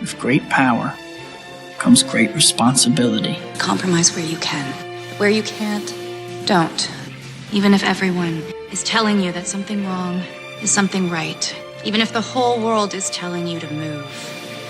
With great power comes great responsibility. Compromise where you can. Where you can't, don't. Even if everyone is telling you that something wrong is something right. Even if the whole world is telling you to move.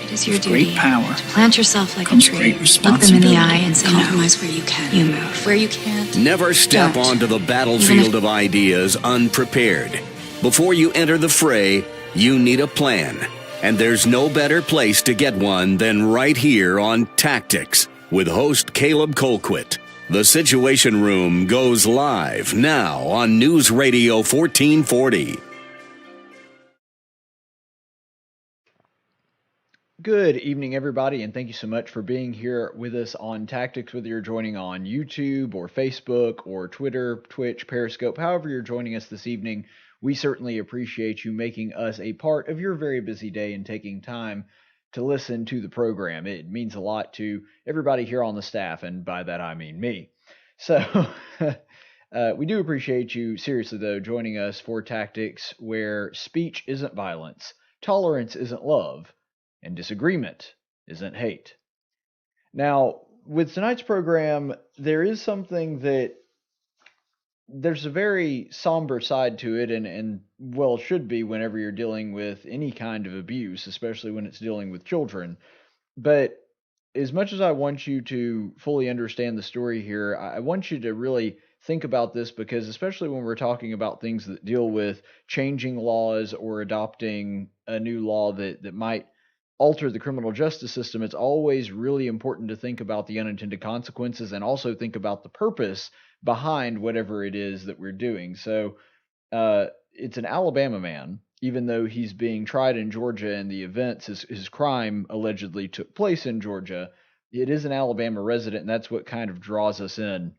It is your duty great power to plant yourself like a comes tree. great Look them in responsibility. the eye and say, compromise where you can. You move. Where you can't, Never step don't. onto the battlefield of ideas unprepared. Before you enter the fray, you need a plan. And there's no better place to get one than right here on Tactics with host Caleb Colquitt. The Situation Room goes live now on News Radio 1440. Good evening, everybody, and thank you so much for being here with us on Tactics, whether you're joining on YouTube or Facebook or Twitter, Twitch, Periscope, however you're joining us this evening. We certainly appreciate you making us a part of your very busy day and taking time to listen to the program. It means a lot to everybody here on the staff, and by that I mean me. So we do appreciate you, seriously though, joining us for Tactics, where speech isn't violence, tolerance isn't love, and disagreement isn't hate. Now, with tonight's program, there is something that there's a very somber side to it, and well, should be whenever you're dealing with any kind of abuse, especially when it's dealing with children. But as much as I want you to fully understand the story here, I want you to really think about this, because especially when we're talking about things that deal with changing laws or adopting a new law that might alter the criminal justice system, it's always really important to think about the unintended consequences and also think about the purpose behind whatever it is that we're doing. So it's an Alabama man, even though he's being tried in Georgia and the events, his crime allegedly took place in Georgia. It is an Alabama resident, and that's what kind of draws us in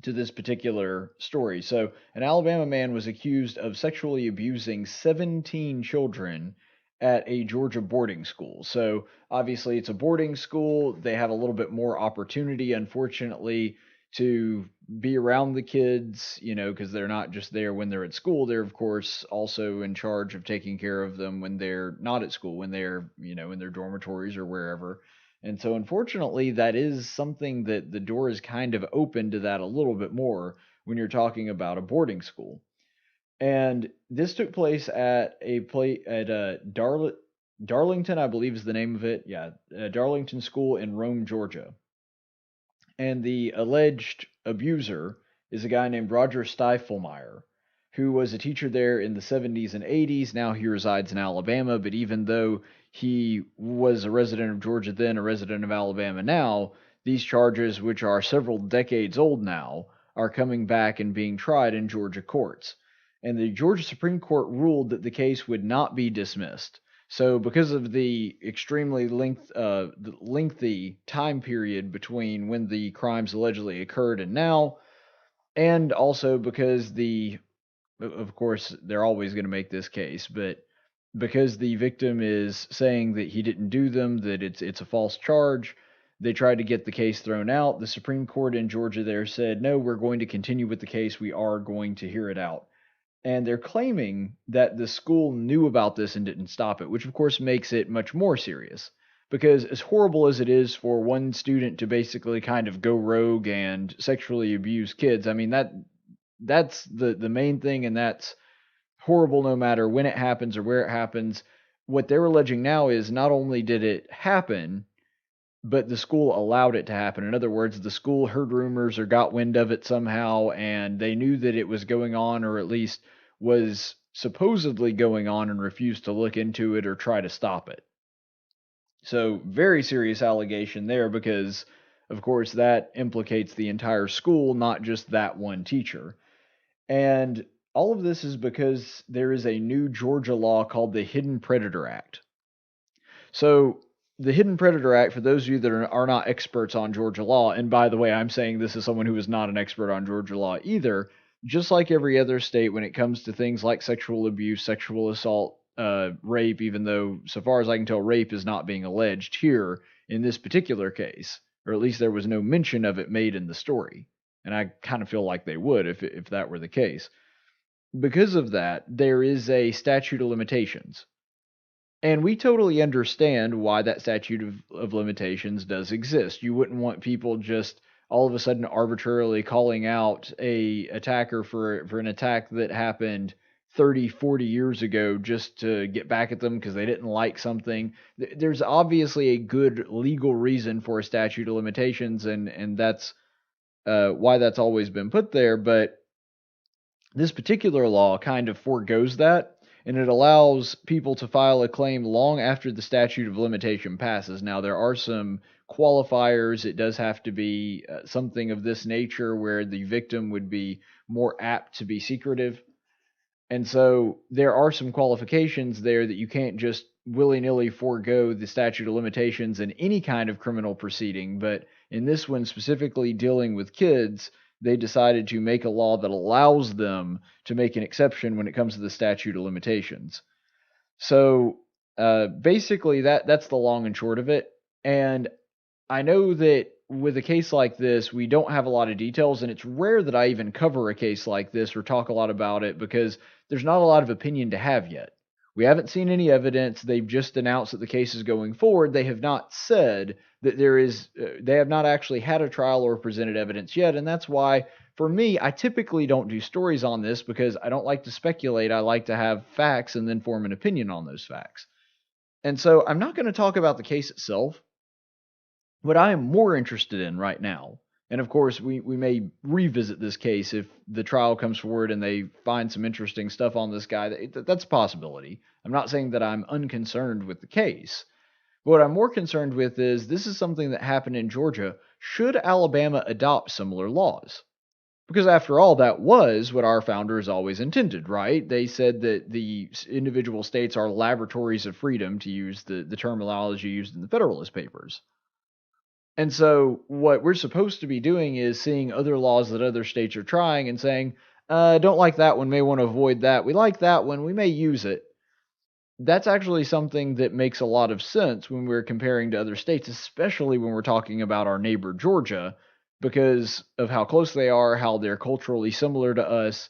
to this particular story. So an Alabama man was accused of sexually abusing 17 children at a Georgia boarding school. So obviously it's a boarding school. They have a little bit more opportunity, unfortunately, to be around the kids, because they're not just there when they're at school. They're, of course, also in charge of taking care of them when they're not at school, when they're, in their dormitories or wherever. And so, unfortunately, that is something that the door is kind of open to that a little bit more when you're talking about a boarding school. And this took place at Darlington, I believe is the name of it. Yeah, Darlington School in Rome, Georgia. And the alleged abuser is a guy named Roger Stieffelmeyer, who was a teacher there in the 70s and 80s. Now he resides in Alabama, but even though he was a resident of Georgia then, a resident of Alabama now, these charges, which are several decades old now, are coming back and being tried in Georgia courts. And the Georgia Supreme Court ruled that the case would not be dismissed. So because of the extremely lengthy time period between when the crimes allegedly occurred and now, and also because of course, they're always going to make this case, but because the victim is saying that he didn't do them, that it's a false charge, they tried to get the case thrown out. The Supreme Court in Georgia there said, no, we're going to continue with the case. We are going to hear it out. And they're claiming that the school knew about this and didn't stop it, which of course makes it much more serious. Because as horrible as it is for one student to basically kind of go rogue and sexually abuse kids, I mean, that's the main thing, and that's horrible no matter when it happens or where it happens. What they're alleging now is not only did it happen, but the school allowed it to happen. In other words, the school heard rumors or got wind of it somehow, and they knew that it was going on, or at least was supposedly going on, and refused to look into it or try to stop it. So very serious allegation there, because of course that implicates the entire school, not just that one teacher. And all of this is because there is a new Georgia law called the Hidden Predator Act. So the Hidden Predator Act, for those of you that are not experts on Georgia law, and by the way, I'm saying this as someone who is not an expert on Georgia law either, just like every other state when it comes to things like sexual abuse, sexual assault, rape, even though, so far as I can tell, rape is not being alleged here in this particular case, or at least there was no mention of it made in the story. And I kind of feel like they would if that were the case. Because of that, there is a statute of limitations. And we totally understand why that statute of limitations does exist. You wouldn't want people just all of a sudden arbitrarily calling out a attacker for an attack that happened 30, 40 years ago just to get back at them because they didn't like something. There's obviously a good legal reason for a statute of limitations, and that's why that's always been put there. But this particular law kind of forgoes that, and it allows people to file a claim long after the statute of limitation passes. Now, there are some qualifiers. It does have to be something of this nature where the victim would be more apt to be secretive. And so there are some qualifications there that you can't just willy-nilly forego the statute of limitations in any kind of criminal proceeding. But in this one, specifically dealing with kids, they decided to make a law that allows them to make an exception when it comes to the statute of limitations. So basically, that's the long and short of it. And I know that with a case like this, we don't have a lot of details, and it's rare that I even cover a case like this or talk a lot about it because there's not a lot of opinion to have yet. We haven't seen any evidence. They've just announced that the case is going forward. They have not said that they have not actually had a trial or presented evidence yet, and that's why, for me, I typically don't do stories on this because I don't like to speculate. I like to have facts and then form an opinion on those facts. And so I'm not going to talk about the case itself. What I am more interested in right now, and of course we may revisit this case if the trial comes forward and they find some interesting stuff on this guy, that's a possibility. I'm not saying that I'm unconcerned with the case. But what I'm more concerned with is this is something that happened in Georgia. Should Alabama adopt similar laws? Because after all, that was what our founders always intended, right? They said that the individual states are laboratories of freedom, to use the terminology used in the Federalist Papers. And so what we're supposed to be doing is seeing other laws that other states are trying and saying, don't like that one, may want to avoid that. We like that one, we may use it. That's actually something that makes a lot of sense when we're comparing to other states, especially when we're talking about our neighbor Georgia, because of how close they are, how they're culturally similar to us.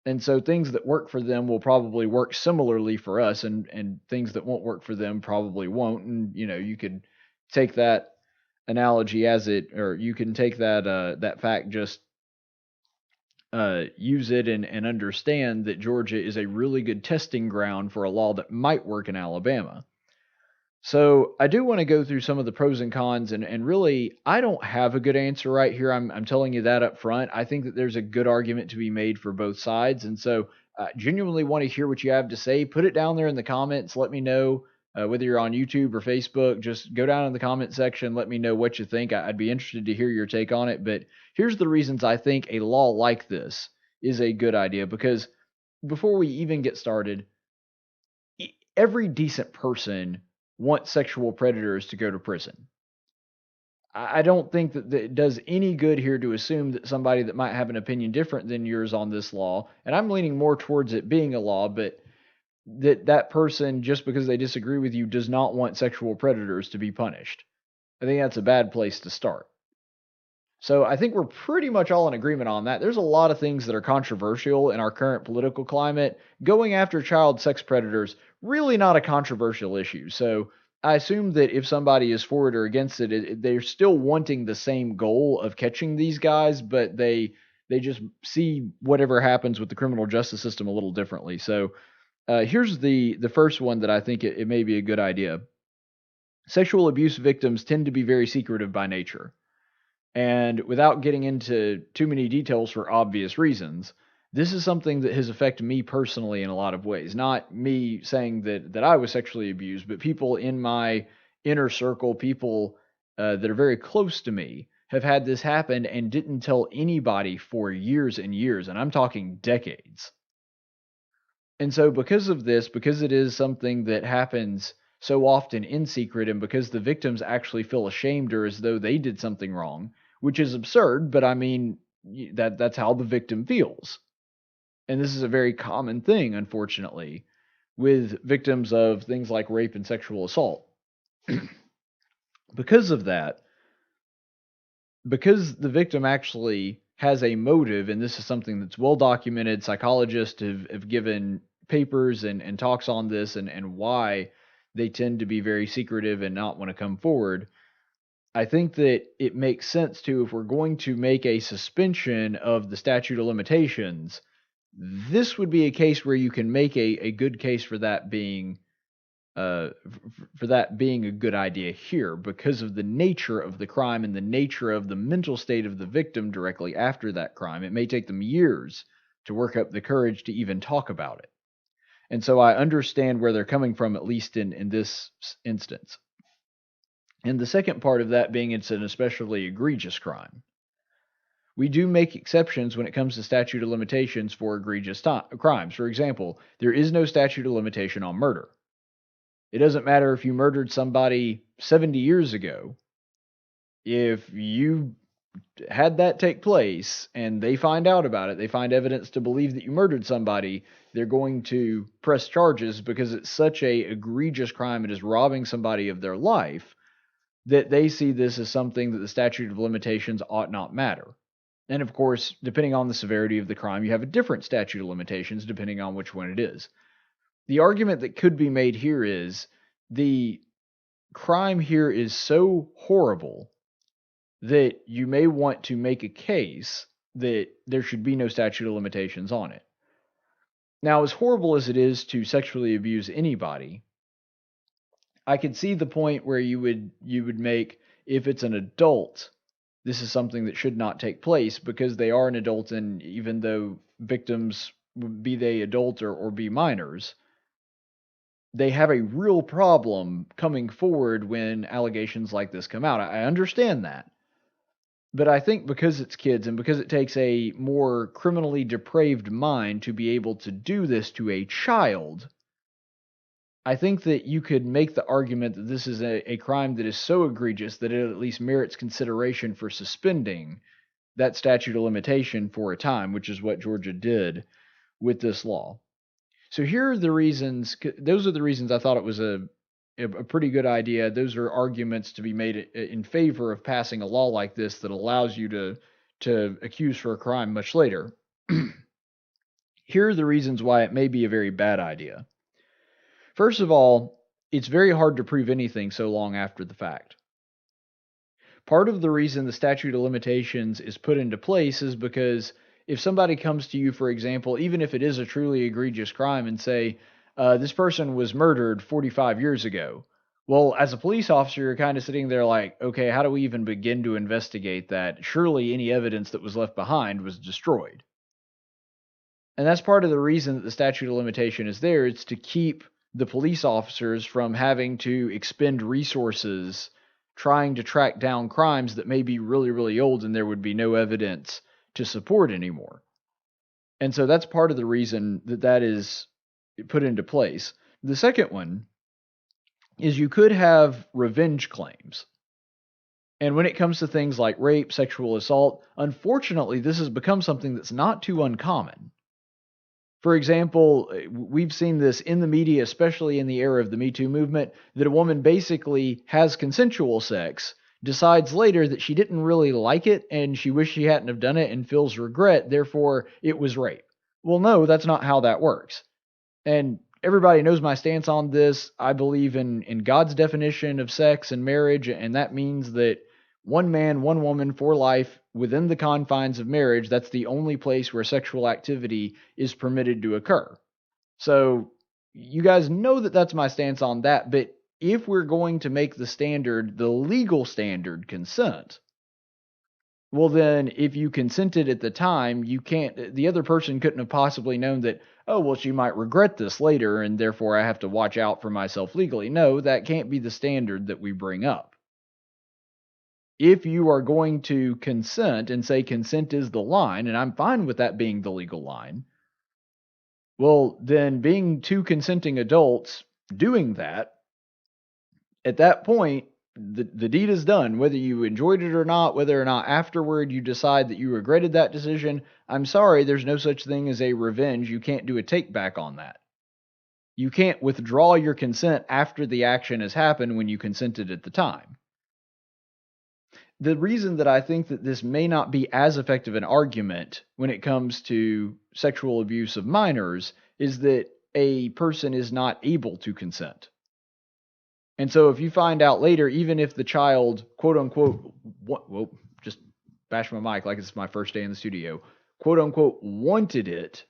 And so things that work for them will probably work similarly for us, and things that won't work for them probably won't. And, you could take that analogy or you can take that fact, just use it and understand that Georgia is a really good testing ground for a law that might work in Alabama. So I do want to go through some of the pros and cons, and really, I don't have a good answer right here. I'm telling you that up front. I think that there's a good argument to be made for both sides, and so I genuinely want to hear what you have to say. Put it down there in the comments. Let me know. Whether you're on YouTube or Facebook, just go down in the comment section. Let me know what you think. I'd be interested to hear your take on it. But here's the reasons I think a law like this is a good idea. Because before we even get started, every decent person wants sexual predators to go to prison. I don't think that it does any good here to assume that somebody that might have an opinion different than yours on this law, and I'm leaning more towards it being a law, but that person, just because they disagree with you, does not want sexual predators to be punished. I think that's a bad place to start. So I think we're pretty much all in agreement on that. There's a lot of things that are controversial in our current political climate. Going after child sex predators, really not a controversial issue. So I assume that if somebody is for it or against it, they're still wanting the same goal of catching these guys, but they just see whatever happens with the criminal justice system a little differently. So here's the first one that I think it may be a good idea. Sexual abuse victims tend to be very secretive by nature. And without getting into too many details for obvious reasons, this is something that has affected me personally in a lot of ways. Not me saying that I was sexually abused, but people in my inner circle, people that are very close to me, have had this happen and didn't tell anybody for years and years. And I'm talking decades. And so because of this, because it is something that happens so often in secret, and because the victims actually feel ashamed or as though they did something wrong, which is absurd, but I mean, that's how the victim feels. And this is a very common thing, unfortunately, with victims of things like rape and sexual assault. Because of that, because the victim actually has a motive, and this is something that's well documented, psychologists have given papers and talks on this and why they tend to be very secretive and not want to come forward. I think that it makes sense to, if we're going to make a suspension of the statute of limitations, this would be a case where you can make a good case for that being a good idea here, because of the nature of the crime and the nature of the mental state of the victim directly after that crime. It may take them years to work up the courage to even talk about it. And so I understand where they're coming from, at least in this instance. And the second part of that being it's an especially egregious crime. We do make exceptions when it comes to statute of limitations for egregious crimes. For example, there is no statute of limitation on murder. It doesn't matter if you murdered somebody 70 years ago. If you had that take place and they find out about it, they find evidence to believe that you murdered somebody, they're going to press charges because it's such a egregious crime. It is robbing somebody of their life that they see this as something that the statute of limitations ought not matter. And of course, depending on the severity of the crime, you have a different statute of limitations depending on which one it is. The argument that could be made here is the crime here is so horrible that you may want to make a case that there should be no statute of limitations on it. Now, as horrible as it is to sexually abuse anybody, I could see the point where you would make, if it's an adult, this is something that should not take place because they are an adult, and even though victims, be they adult or be minors, they have a real problem coming forward when allegations like this come out. I understand that. But I think because it's kids and because it takes a more criminally depraved mind to be able to do this to a child, I think that you could make the argument that this is a crime that is so egregious that it at least merits consideration for suspending that statute of limitation for a time, which is what Georgia did with this law. So here are the reasons. Those are the reasons I thought it was a pretty good idea. Those are arguments to be made in favor of passing a law like this that allows you to accuse for a crime much later. Here are the reasons why it may be a very bad idea. First of all, it's very hard to prove anything so long after the fact. Part of the reason the statute of limitations is put into place is because if somebody comes to you, for example, even if it is a truly egregious crime, and say, this person was murdered 45 years ago. Well, as a police officer, you're kind of sitting there like, okay, how do we even begin to investigate that? Surely any evidence that was left behind was destroyed. And that's part of the reason that the statute of limitation is there. It's to keep the police officers from having to expend resources trying to track down crimes that may be really, really old and there would be no evidence to support anymore. And so that's part of the reason that is put into place. The second one is you could have revenge claims. And when it comes to things like rape, sexual assault, unfortunately, this has become something that's not too uncommon. For example, we've seen this in the media, especially in the era of the Me Too movement, that a woman basically has consensual sex, decides later that she didn't really like it and she wished she hadn't have done it and feels regret, therefore it was rape. Well, no, that's not how that works. And everybody knows my stance on this. I believe in God's definition of sex and marriage, and that means that one man, one woman for life within the confines of marriage, that's the only place where sexual activity is permitted to occur. So you guys know that that's my stance on that, but if we're going to make the standard, the legal standard, consent, well then if you consented at the time, the other person couldn't have possibly known that, oh, well, she might regret this later and therefore I have to watch out for myself legally. No, that can't be the standard that we bring up. If you are going to consent and say consent is the line, and I'm fine with that being the legal line, well, then being two consenting adults doing that, at that point, the deed is done. Whether you enjoyed it or not, whether or not afterward you decide that you regretted that decision, I'm sorry, there's no such thing as a revenge. You can't do a take back on that. You can't withdraw your consent after the action has happened when you consented at the time. The reason that I think that this may not be as effective an argument when it comes to sexual abuse of minors is that a person is not able to consent. And so if you find out later, even if the child, quote unquote, whoa, just bash my mic like it's my first day in the studio, quote unquote, wanted it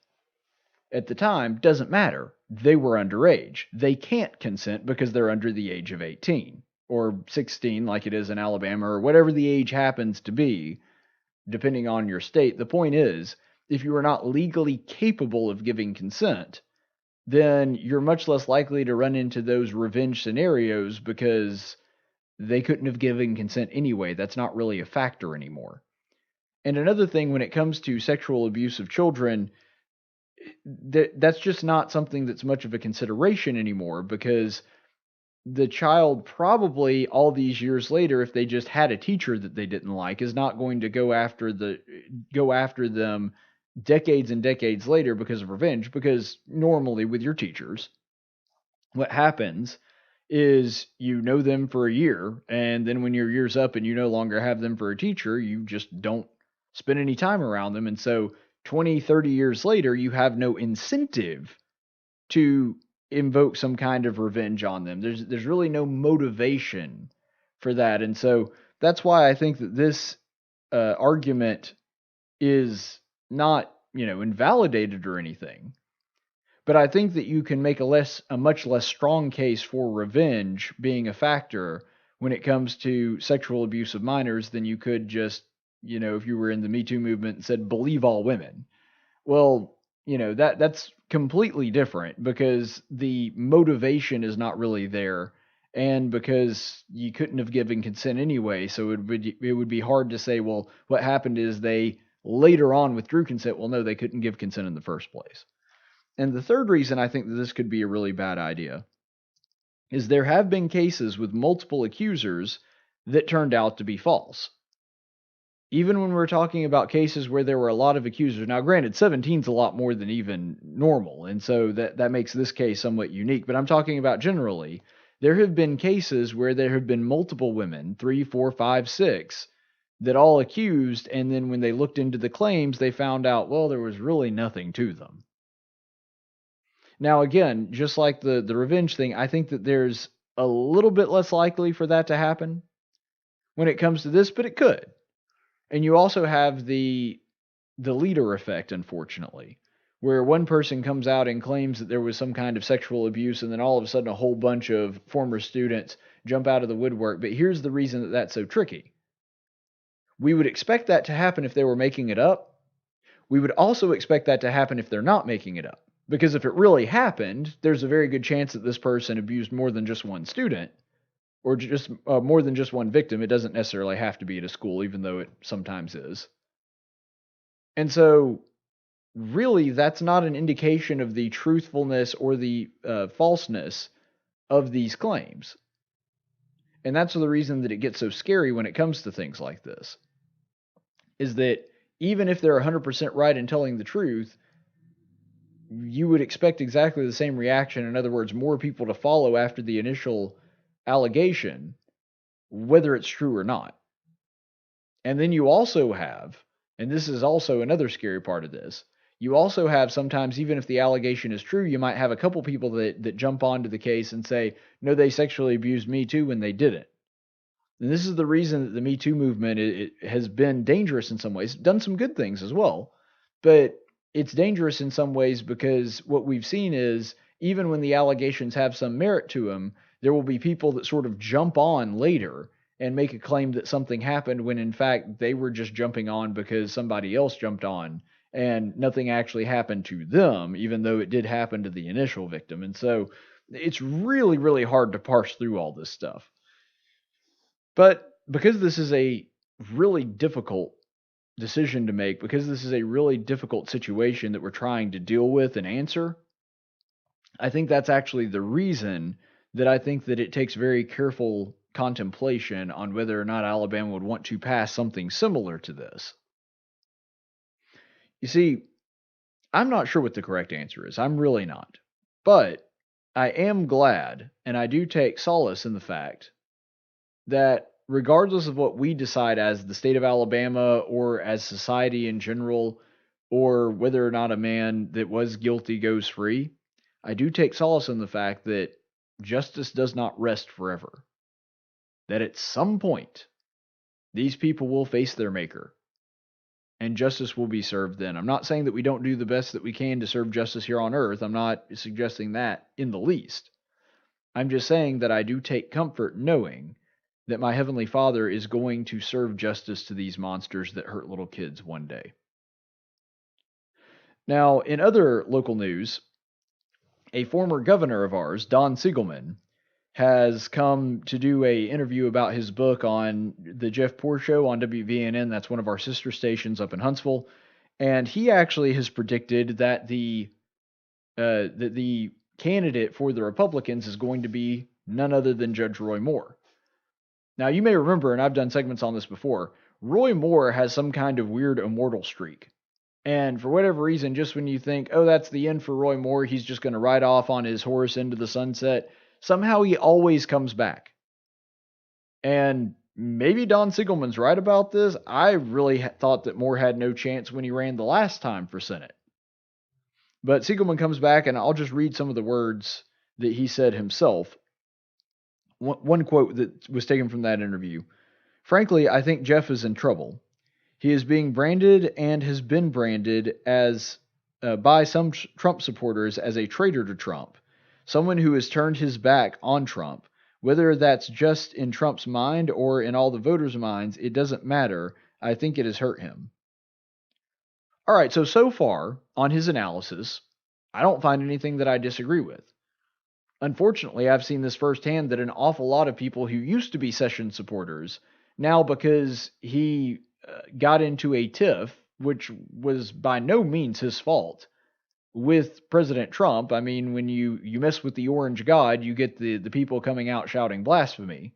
at the time, doesn't matter. They were underage. They can't consent because they're under the age of 18 or 16, like it is in Alabama, or whatever the age happens to be, depending on your state. The point is, if you are not legally capable of giving consent, then you're much less likely to run into those revenge scenarios because they couldn't have given consent anyway. That's not really a factor anymore. And another thing, when it comes to sexual abuse of children, that's just not something that's much of a consideration anymore, because the child probably all these years later, if they just had a teacher that they didn't like, is not going to go after them decades and decades later because of revenge. Because normally with your teachers, what happens is you know them for a year, and then when your year's up and you no longer have them for a teacher, you just don't spend any time around them. And so 20, 30 years later, you have no incentive to invoke some kind of revenge on them. There's really no motivation for that. And so that's why I think that this argument is not, invalidated or anything. But I think that you can make a much less strong case for revenge being a factor when it comes to sexual abuse of minors than you could just, if you were in the Me Too movement and said, believe all women. Well, that's completely different, because the motivation is not really there, and because you couldn't have given consent anyway, so it would be hard to say, well, what happened is they later on withdrew consent. Well, no, they couldn't give consent in the first place. And the third reason I think that this could be a really bad idea is there have been cases with multiple accusers that turned out to be false. Even when we're talking about cases where there were a lot of accusers, now granted, 17 is a lot more than even normal, and so that makes this case somewhat unique, but I'm talking about generally, there have been cases where there have been multiple women, 3, 4, 5, 6, that all accused, and then when they looked into the claims, they found out, well, there was really nothing to them. Now, again, just like the revenge thing, I think that there's a little bit less likely for that to happen when it comes to this, but it could. And you also have the leader effect, unfortunately, where one person comes out and claims that there was some kind of sexual abuse, and then all of a sudden a whole bunch of former students jump out of the woodwork. But here's the reason that that's so tricky. We would expect that to happen if they were making it up. We would also expect that to happen if they're not making it up. Because if it really happened, there's a very good chance that this person abused more than just one student, or just more than just one victim. It doesn't necessarily have to be at a school, even though it sometimes is. And so, really, that's not an indication of the truthfulness or the falseness of these claims. And that's the reason that it gets so scary when it comes to things like this, is that even if they're 100% right in telling the truth, you would expect exactly the same reaction. In other words, more people to follow after the initial allegation, whether it's true or not. And then you also have, and this is also another scary part of this, you also have sometimes, even if the allegation is true, you might have a couple people that jump onto the case and say, no, they sexually abused me too, when they didn't. And this is the reason that the Me Too movement it has been dangerous in some ways, done some good things as well, but it's dangerous in some ways because what we've seen is, even when the allegations have some merit to them, there will be people that sort of jump on later and make a claim that something happened when in fact they were just jumping on because somebody else jumped on and nothing actually happened to them, even though it did happen to the initial victim. And so it's really, really hard to parse through all this stuff. But because this is a really difficult decision to make, because this is a really difficult situation that we're trying to deal with and answer, I think that's actually the reason that I think that it takes very careful contemplation on whether or not Alabama would want to pass something similar to this. You see, I'm not sure what the correct answer is. I'm really not. But I am glad, and I do take solace in the fact that regardless of what we decide as the state of Alabama or as society in general, or whether or not a man that was guilty goes free, I do take solace in the fact that justice does not rest forever. That at some point, these people will face their maker, and justice will be served then. I'm not saying that we don't do the best that we can to serve justice here on earth. I'm not suggesting that in the least. I'm just saying that I do take comfort knowing that my Heavenly Father is going to serve justice to these monsters that hurt little kids one day. Now, in other local news, a former governor of ours, Don Siegelman, has come to do an interview about his book on the Jeff Poor Show on WVNN. That's one of our sister stations up in Huntsville. And he actually has predicted that the candidate for the Republicans is going to be none other than Judge Roy Moore. Now, you may remember, and I've done segments on this before, Roy Moore has some kind of weird immortal streak. And for whatever reason, just when you think, oh, that's the end for Roy Moore, he's just going to ride off on his horse into the sunset, somehow he always comes back. And maybe Don Siegelman's right about this. I really thought that Moore had no chance when he ran the last time for Senate. But Siegelman comes back, and I'll just read some of the words that he said himself. One quote that was taken from that interview. Frankly, I think Jeff is in trouble. He is being branded and has been branded as by some Trump supporters as a traitor to Trump, someone who has turned his back on Trump. Whether that's just in Trump's mind or in all the voters' minds, it doesn't matter. I think it has hurt him. All right, so far on his analysis, I don't find anything that I disagree with. Unfortunately, I've seen this firsthand that an awful lot of people who used to be Sessions supporters, now because he got into a tiff, which was by no means his fault, with President Trump. I mean, when you mess with the orange god, you get the people coming out shouting blasphemy.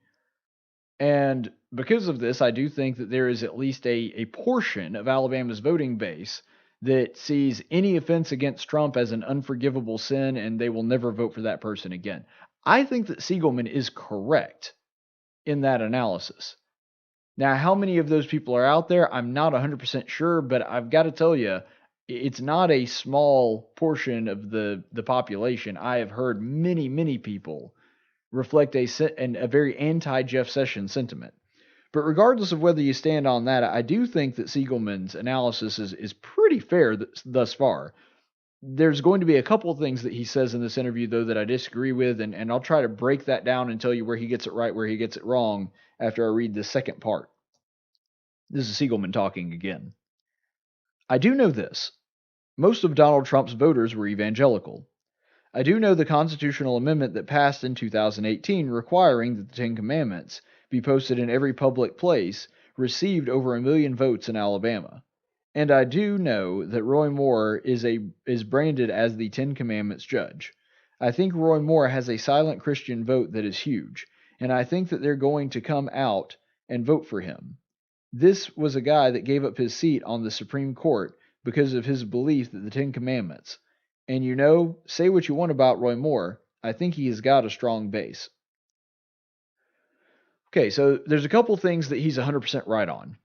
And because of this, I do think that there is at least a portion of Alabama's voting base that sees any offense against Trump as an unforgivable sin, and they will never vote for that person again. I think that Siegelman is correct in that analysis. Now, how many of those people are out there? I'm not 100% sure, but I've got to tell you, it's not a small portion of the population. I have heard many, many people reflect a very anti-Jeff Sessions sentiment. But regardless of whether you stand on that, I do think that Siegelman's analysis is pretty fair thus far. There's going to be a couple of things that he says in this interview, though, that I disagree with, and I'll try to break that down and tell you where he gets it right, where he gets it wrong, after I read the second part. This is Siegelman talking again. I do know this. Most of Donald Trump's voters were evangelical. I do know the constitutional amendment that passed in 2018 requiring that the Ten Commandments be posted in every public place received over 1 million votes in Alabama. And I do know that Roy Moore is branded as the Ten Commandments judge. I think Roy Moore has a silent Christian vote that is huge, and I think that they're going to come out and vote for him. This was a guy that gave up his seat on the Supreme Court because of his belief that the Ten Commandments. And you know, say what you want about Roy Moore, I think he has got a strong base. Okay, so there's a couple things that he's 100% right on.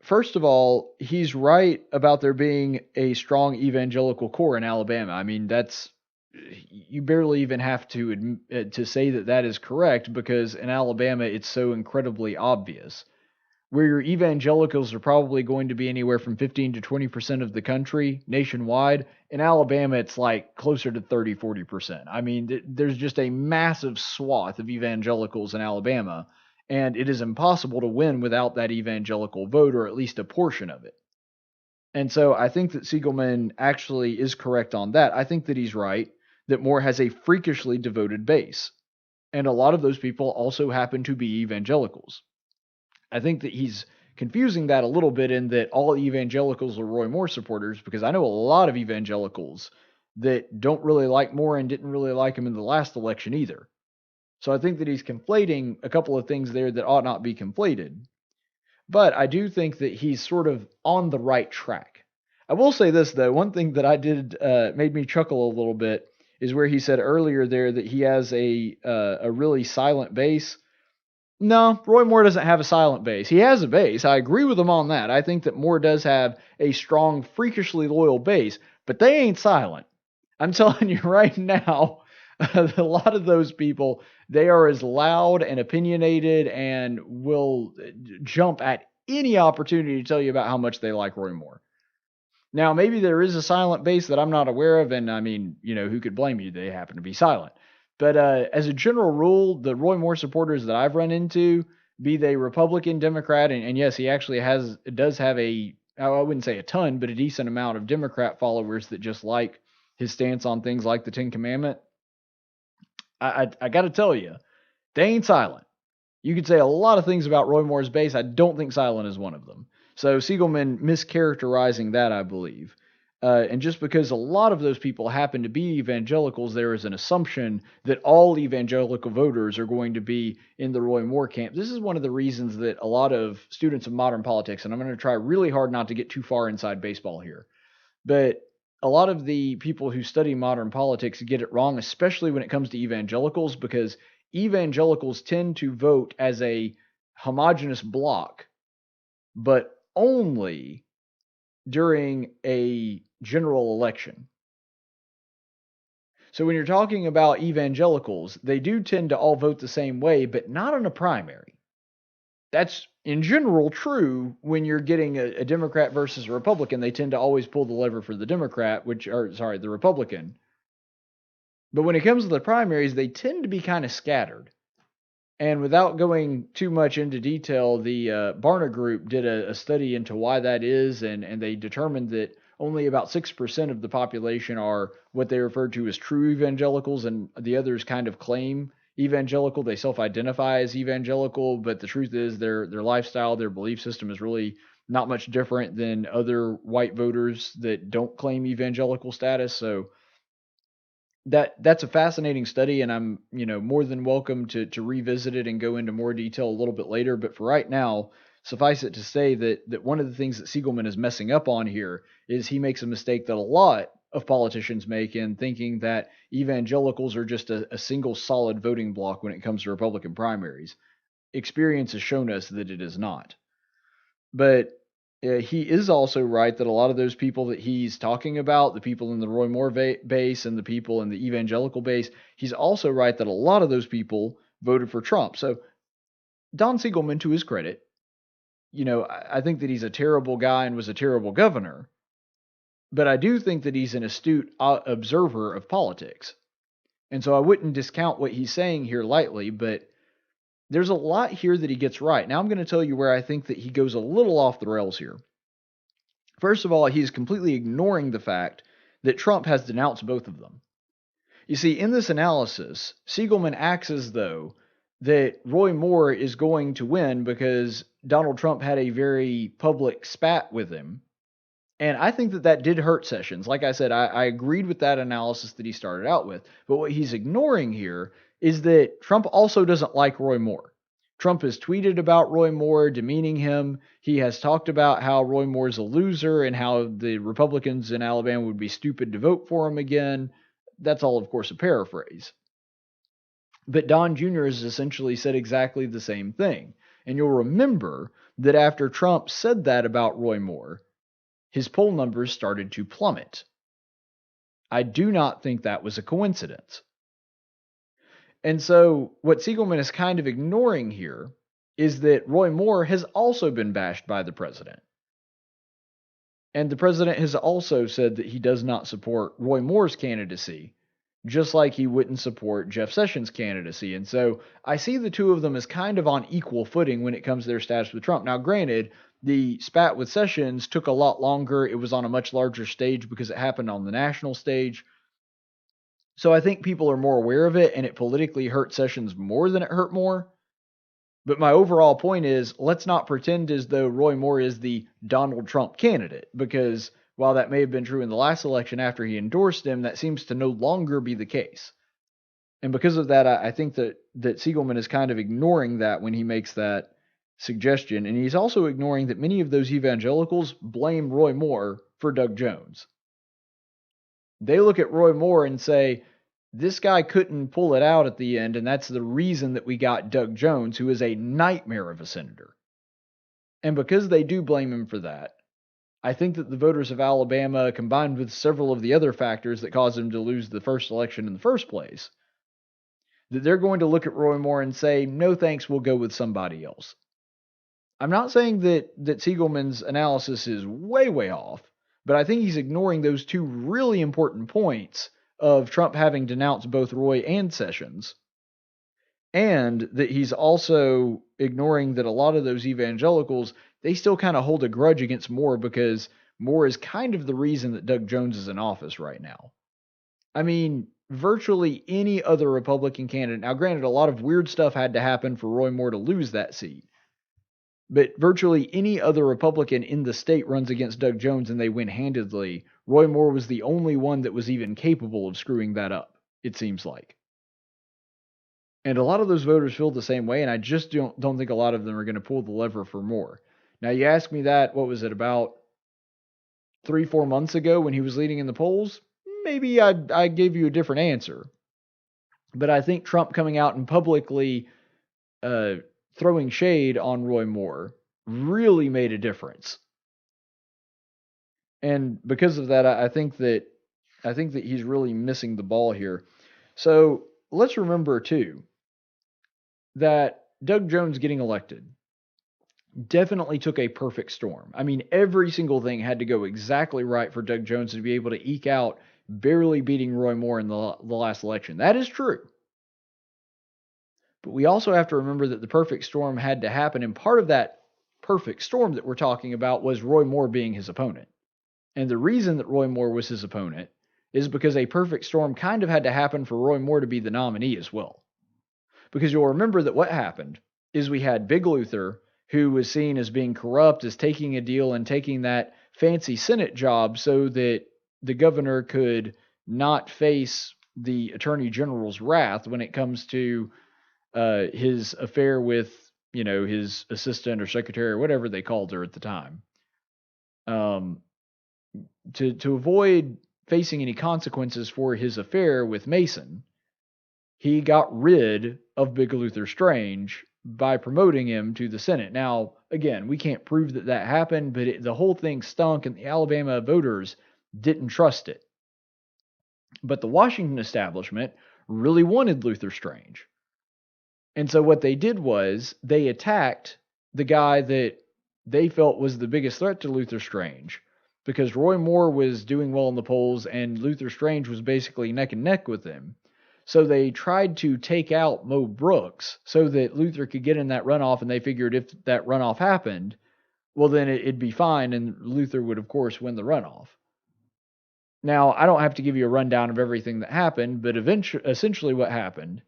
First of all, he's right about there being a strong evangelical core in Alabama. I mean, you barely even have to say that is correct, because in Alabama it's so incredibly obvious. Where your evangelicals are probably going to be anywhere from 15 to 20% of the country nationwide, in Alabama it's like closer to 30-40%. I mean, there's just a massive swath of evangelicals in Alabama, and it is impossible to win without that evangelical vote, or at least a portion of it. And so I think that Siegelman actually is correct on that. I think that he's right that Moore has a freakishly devoted base, and a lot of those people also happen to be evangelicals. I think that he's confusing that a little bit in that all evangelicals are Roy Moore supporters, because I know a lot of evangelicals that don't really like Moore and didn't really like him in the last election either. So I think that he's conflating a couple of things there that ought not be conflated. But I do think that he's sort of on the right track. I will say this, though. One thing that I did made me chuckle a little bit is where he said earlier there that he has a really silent base. No, Roy Moore doesn't have a silent base. He has a base. I agree with him on that. I think that Moore does have a strong, freakishly loyal base, but they ain't silent. I'm telling you right now, A lot of those people, they are as loud and opinionated and will jump at any opportunity to tell you about how much they like Roy Moore. Now, maybe there is a silent base that I'm not aware of, and I mean, who could blame you? They happen to be silent. But as a general rule, the Roy Moore supporters that I've run into, be they Republican, Democrat, and yes, he actually does have I wouldn't say a ton, but a decent amount of Democrat followers that just like his stance on things like the Ten Commandment. I got to tell you, they ain't silent. You could say a lot of things about Roy Moore's base. I don't think silent is one of them. So Siegelman mischaracterizing that, I believe. And just because a lot of those people happen to be evangelicals, there is an assumption that all evangelical voters are going to be in the Roy Moore camp. This is one of the reasons that a lot of students of modern politics, and I'm going to try really hard not to get too far inside baseball here, but a lot of the people who study modern politics get it wrong, especially when it comes to evangelicals, because evangelicals tend to vote as a homogenous block, but only during a general election. So when you're talking about evangelicals, they do tend to all vote the same way, but not in a primary. That's in general true when you're getting a Democrat versus a Republican. They tend to always pull the lever for the the Republican. But when it comes to the primaries, they tend to be kind of scattered. And without going too much into detail, the Barna Group did a study into why that is, and they determined that only about 6% of the population are what they refer to as true evangelicals, and the others kind of claim evangelical. They self-identify as evangelical, but the truth is their lifestyle, their belief system is really not much different than other white voters that don't claim evangelical status. So that's a fascinating study, and I'm more than welcome to revisit it and go into more detail a little bit later. But for right now, suffice it to say that one of the things that Siegelman is messing up on here is he makes a mistake that a lot of politicians make in thinking that evangelicals are just a single solid voting block when it comes to Republican primaries. Experience has shown us that it is not. But he is also right that a lot of those people that he's talking about, the people in the Roy Moore base and the people in the evangelical base, he's also right that a lot of those people voted for Trump. So Don Siegelman, to his credit, I think that he's a terrible guy and was a terrible governor, but I do think that he's an astute observer of politics. And so I wouldn't discount what he's saying here lightly, but there's a lot here that he gets right. Now I'm going to tell you where I think that he goes a little off the rails here. First of all, he's completely ignoring the fact that Trump has denounced both of them. You see, in this analysis, Siegelman acts as though that Roy Moore is going to win because Donald Trump had a very public spat with him. And I think that did hurt Sessions. Like I said, I agreed with that analysis that he started out with. But what he's ignoring here is that Trump also doesn't like Roy Moore. Trump has tweeted about Roy Moore, demeaning him. He has talked about how Roy Moore's a loser and how the Republicans in Alabama would be stupid to vote for him again. That's all, of course, a paraphrase. But Don Jr. has essentially said exactly the same thing. And you'll remember that after Trump said that about Roy Moore, his poll numbers started to plummet. I do not think that was a coincidence. And so what Siegelman is kind of ignoring here is that Roy Moore has also been bashed by the president. And the president has also said that he does not support Roy Moore's candidacy, just like he wouldn't support Jeff Sessions' candidacy. And so I see the two of them as kind of on equal footing when it comes to their status with Trump. Now, granted, the spat with Sessions took a lot longer. It was on a much larger stage because it happened on the national stage. So I think people are more aware of it, and it politically hurt Sessions more than it hurt Moore. But my overall point is, let's not pretend as though Roy Moore is the Donald Trump candidate, because while that may have been true in the last election after he endorsed him, that seems to no longer be the case. And because of that, I think that Siegelman is kind of ignoring that when he makes that suggestion. And he's also ignoring that many of those evangelicals blame Roy Moore for Doug Jones. They look at Roy Moore and say, this guy couldn't pull it out at the end, and that's the reason that we got Doug Jones, who is a nightmare of a senator. And because they do blame him for that, I think that the voters of Alabama, combined with several of the other factors that caused him to lose the first election in the first place, that they're going to look at Roy Moore and say, no thanks, we'll go with somebody else. I'm not saying that Siegelman's analysis is way, way off, but I think he's ignoring those two really important points of Trump having denounced both Roy and Sessions, and that he's also ignoring that a lot of those evangelicals, they still kind of hold a grudge against Moore because Moore is kind of the reason that Doug Jones is in office right now. I mean, virtually any other Republican candidate, now granted, a lot of weird stuff had to happen for Roy Moore to lose that seat, but virtually any other Republican in the state runs against Doug Jones and they win handedly. Roy Moore was the only one that was even capable of screwing that up, it seems like. And a lot of those voters feel the same way, and I just don't think a lot of them are going to pull the lever for Moore. Now, you asked me that, what was it, about 3-4 months ago when he was leading in the polls? Maybe I gave you a different answer. But I think Trump coming out and publicly throwing shade on Roy Moore really made a difference. And because of that, I think that he's really missing the ball here. So let's remember too that Doug Jones getting elected definitely took a perfect storm. I mean, every single thing had to go exactly right for Doug Jones to be able to eke out barely beating Roy Moore in the last election. That is true. But we also have to remember that the perfect storm had to happen, and part of that perfect storm that we're talking about was Roy Moore being his opponent. And the reason that Roy Moore was his opponent is because a perfect storm kind of had to happen for Roy Moore to be the nominee as well. Because you'll remember that what happened is we had Big Luther, who was seen as being corrupt, as taking a deal and taking that fancy Senate job so that the governor could not face the Attorney General's wrath when it comes to his affair with, his assistant or secretary or whatever they called her at the time. To avoid facing any consequences for his affair with Mason, he got rid of Big Luther Strange by promoting him to the Senate. Now, again, we can't prove that happened, but the whole thing stunk and the Alabama voters didn't trust it. But the Washington establishment really wanted Luther Strange. And so what they did was they attacked the guy that they felt was the biggest threat to Luther Strange, because Roy Moore was doing well in the polls and Luther Strange was basically neck and neck with him. So they tried to take out Mo Brooks so that Luther could get in that runoff, and they figured if that runoff happened, well, then it'd be fine, and Luther would, of course, win the runoff. Now, I don't have to give you a rundown of everything that happened, but essentially what happened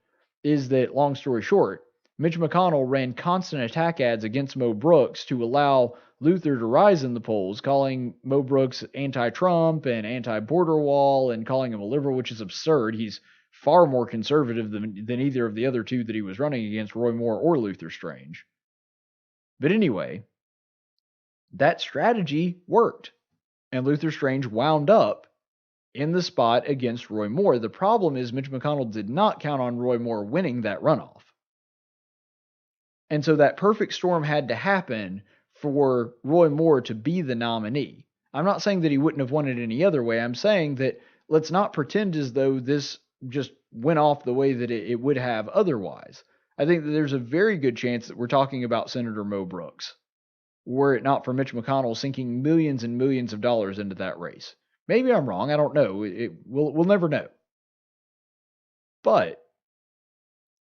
is that, long story short, Mitch McConnell ran constant attack ads against Mo Brooks to allow Luther to rise in the polls, calling Mo Brooks anti-Trump and anti-border wall and calling him a liberal, which is absurd. He's far more conservative than either of the other two that he was running against, Roy Moore or Luther Strange. But anyway, that strategy worked, and Luther Strange wound up in the spot against Roy Moore. The problem is Mitch McConnell did not count on Roy Moore winning that runoff. And so that perfect storm had to happen for Roy Moore to be the nominee. I'm not saying that he wouldn't have won it any other way. I'm saying that let's not pretend as though this just went off the way that it would have otherwise. I think that there's a very good chance that we're talking about Senator Mo Brooks, were it not for Mitch McConnell sinking millions and millions of dollars into that race. Maybe I'm wrong. I don't know. We'll never know. But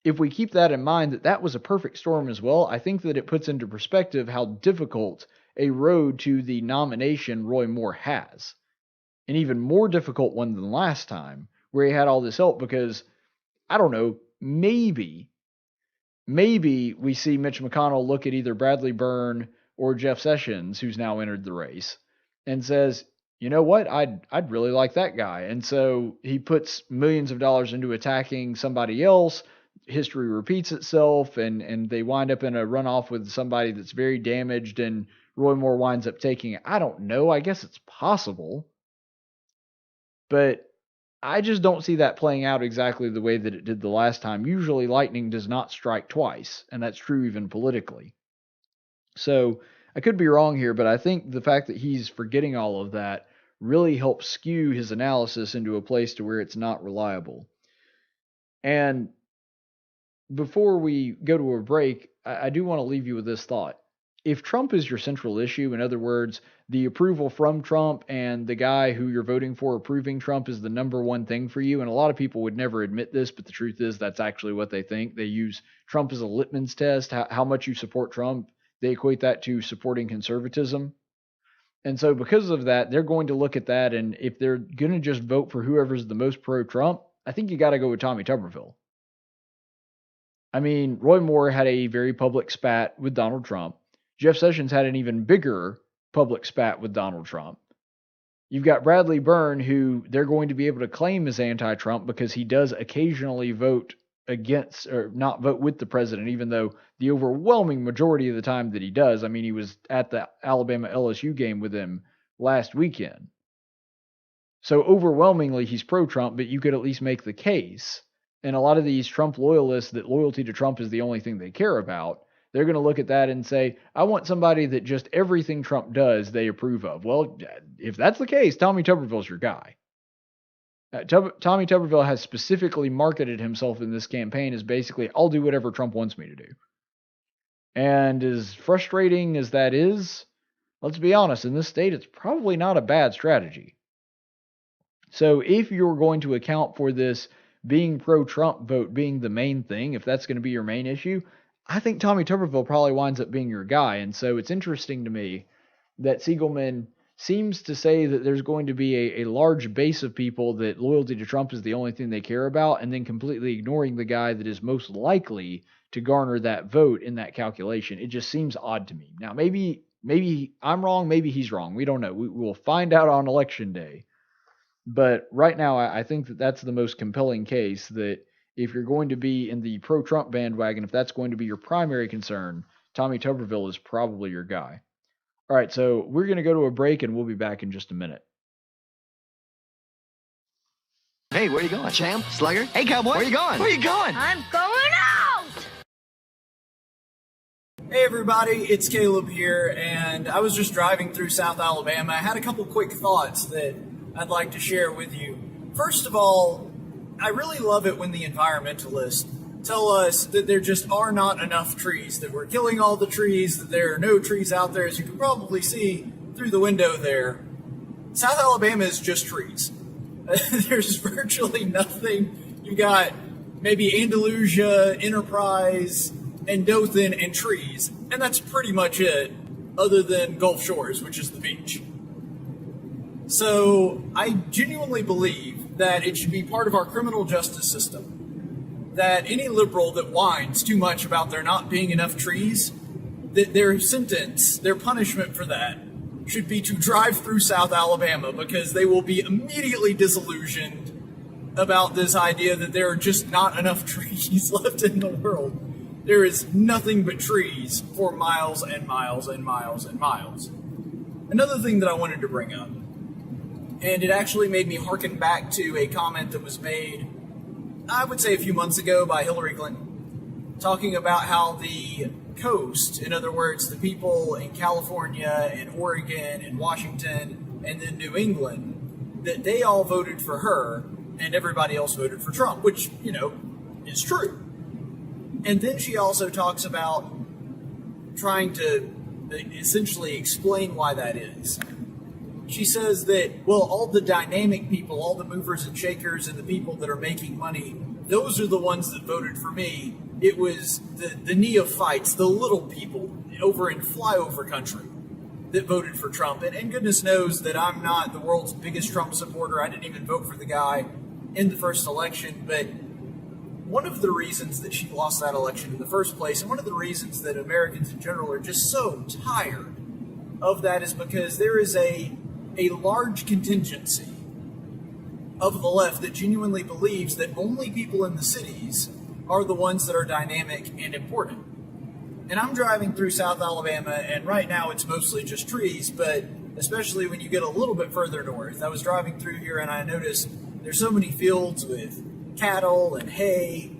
if we keep that in mind, that was a perfect storm as well, I think that it puts into perspective how difficult a road to the nomination Roy Moore has. An even more difficult one than last time, where he had all this help, because, I don't know, maybe we see Mitch McConnell look at either Bradley Byrne or Jeff Sessions, who's now entered the race, and says, you know what, I'd really like that guy. And so he puts millions of dollars into attacking somebody else. History repeats itself, and they wind up in a runoff with somebody that's very damaged, and Roy Moore winds up taking it. I don't know. I guess it's possible. But I just don't see that playing out exactly the way that it did the last time. Usually lightning does not strike twice, and that's true even politically. So I could be wrong here, but I think the fact that he's forgetting all of that really helps skew his analysis into a place to where it's not reliable. And before we go to a break, I do want to leave you with this thought. If Trump is your central issue, in other words, the approval from Trump and the guy who you're voting for approving Trump is the number one thing for you, and a lot of people would never admit this, but the truth is that's actually what they think. They use Trump as a litmus test, how much you support Trump. They equate that to supporting conservatism. And so because of that, they're going to look at that, and if they're going to just vote for whoever's the most pro-Trump, I think you got to go with Tommy Tuberville. I mean, Roy Moore had a very public spat with Donald Trump. Jeff Sessions had an even bigger public spat with Donald Trump. You've got Bradley Byrne, who they're going to be able to claim as anti-Trump because he does occasionally vote against or not vote with the president, even though the overwhelming majority of the time that he does. I mean, he was at the Alabama LSU game with him last weekend. So overwhelmingly, he's pro-Trump, but you could at least make the case. And a lot of these Trump loyalists that loyalty to Trump is the only thing they care about, they're going to look at that and say, I want somebody that just everything Trump does, they approve of. Well, if that's the case, Tommy Tuberville's your guy. Tommy Tuberville has specifically marketed himself in this campaign as basically, I'll do whatever Trump wants me to do. And as frustrating as that is, let's be honest, in this state, it's probably not a bad strategy. So if you're going to account for this being pro-Trump vote being the main thing, if that's going to be your main issue, I think Tommy Tuberville probably winds up being your guy. And so it's interesting to me that Siegelman seems to say that there's going to be a large base of people that loyalty to Trump is the only thing they care about, and then completely ignoring the guy that is most likely to garner that vote in that calculation. It just seems odd to me. Now, maybe I'm wrong, maybe he's wrong. We don't know. We'll find out on election day. But right now, I think that that's the most compelling case, that if you're going to be in the pro-Trump bandwagon, if that's going to be your primary concern, Tommy Tuberville is probably your guy. All right, so we're going to go to a break, and we'll be back in just a minute. Hey, where you going? Champ? Slugger? Hey, cowboy. Where you going? Where you going? I'm going out! Hey everybody, it's Caleb here, and I was just driving through South Alabama. I had a couple quick thoughts that I'd like to share with you. First of all, I really love it when the environmentalists tell us that there just are not enough trees, that we're killing all the trees, that there are no trees out there. As you can probably see through the window there, South Alabama is just trees. There's virtually nothing. You've got maybe Andalusia, Enterprise, and Dothan, and trees, and that's pretty much it, other than Gulf Shores, which is the beach. So I genuinely believe that it should be part of our criminal justice system that any liberal that whines too much about there not being enough trees, that their sentence, their punishment for that, should be to drive through South Alabama, because they will be immediately disillusioned about this idea that there are just not enough trees left in the world. There is nothing but trees for miles and miles and miles and miles. Another thing that I wanted to bring up, and it actually made me hearken back to a comment that was made, I would say a few months ago, by Hillary Clinton, talking about how the coast, in other words, the people in California and Oregon and Washington and then New England, that they all voted for her and everybody else voted for Trump, which, is true. And then she also talks about trying to essentially explain why that is. She says that, well, all the dynamic people, all the movers and shakers and the people that are making money, those are the ones that voted for me. It was the neophytes, the little people over in flyover country that voted for Trump. And goodness knows that I'm not the world's biggest Trump supporter. I didn't even vote for the guy in the first election. But one of the reasons that she lost that election in the first place, and one of the reasons that Americans in general are just so tired of that, is because there is a large contingency of the left that genuinely believes that only people in the cities are the ones that are dynamic and important. And I'm driving through South Alabama, and right now it's mostly just trees, but especially when you get a little bit further north. I was driving through here and I noticed there's so many fields with cattle and hay,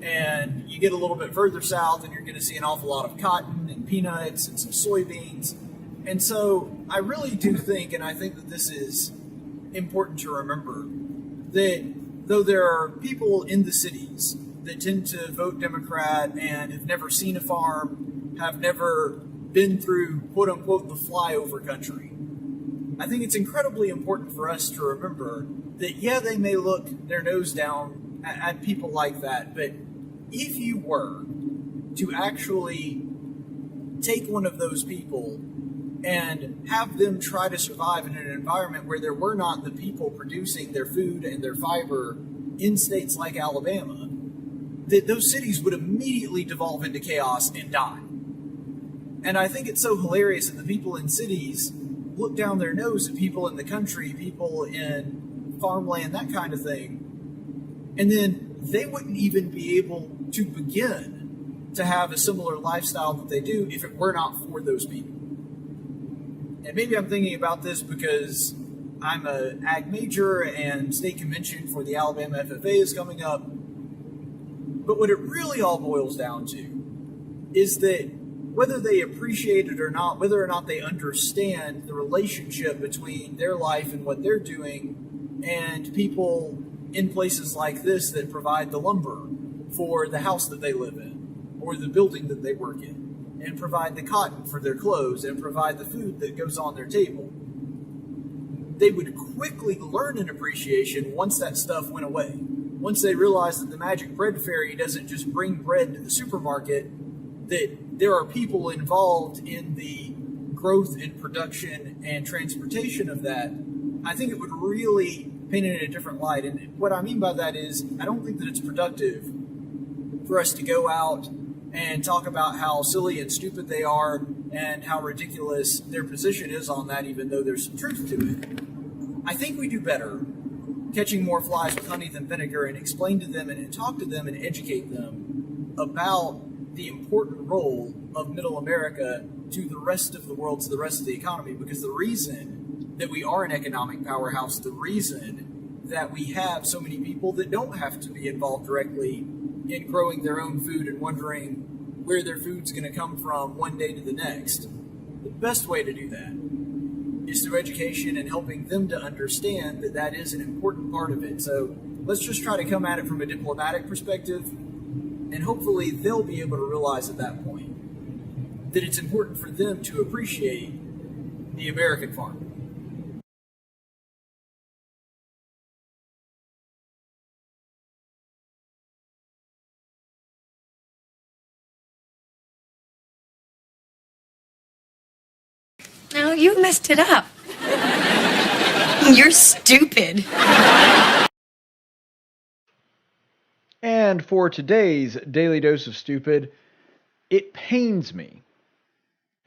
and you get a little bit further south and you're going to see an awful lot of cotton and peanuts and some soybeans. And so I really do think, and I think that this is important to remember, that though there are people in the cities that tend to vote Democrat and have never seen a farm, have never been through, quote unquote, the flyover country. I think it's incredibly important for us to remember that, yeah, they may look their nose down at people like that, but if you were to actually take one of those people and have them try to survive in an environment where there were not the people producing their food and their fiber in states like Alabama, that those cities would immediately devolve into chaos and die. And I think it's so hilarious that the people in cities look down their nose at people in the country, people in farmland, that kind of thing, and then they wouldn't even be able to begin to have a similar lifestyle that they do if it were not for those people. And maybe I'm thinking about this because I'm an ag major and state convention for the Alabama FFA is coming up. But what it really all boils down to is that whether they appreciate it or not, whether or not they understand the relationship between their life and what they're doing and people in places like this that provide the lumber for the house that they live in or the building that they work in, and provide the cotton for their clothes and provide the food that goes on their table, they would quickly learn an appreciation once that stuff went away. Once they realized that the magic bread fairy doesn't just bring bread to the supermarket, that there are people involved in the growth and production and transportation of that, I think it would really paint it in a different light. And what I mean by that is, I don't think that it's productive for us to go out and talk about how silly and stupid they are and how ridiculous their position is on that, even though there's some truth to it. I think we do better catching more flies with honey than vinegar and explain to them and talk to them and educate them about the important role of Middle America to the rest of the world, to the rest of the economy, because the reason that we are an economic powerhouse, the reason that we have so many people that don't have to be involved directly in growing their own food and wondering where their food's going to come from one day to the next, the best way to do that is through education and helping them to understand that that is an important part of it. So let's just try to come at it from a diplomatic perspective, and hopefully they'll be able to realize at that point that it's important for them to appreciate the American farm. No, you messed it up. You're stupid. And for today's Daily Dose of Stupid, it pains me,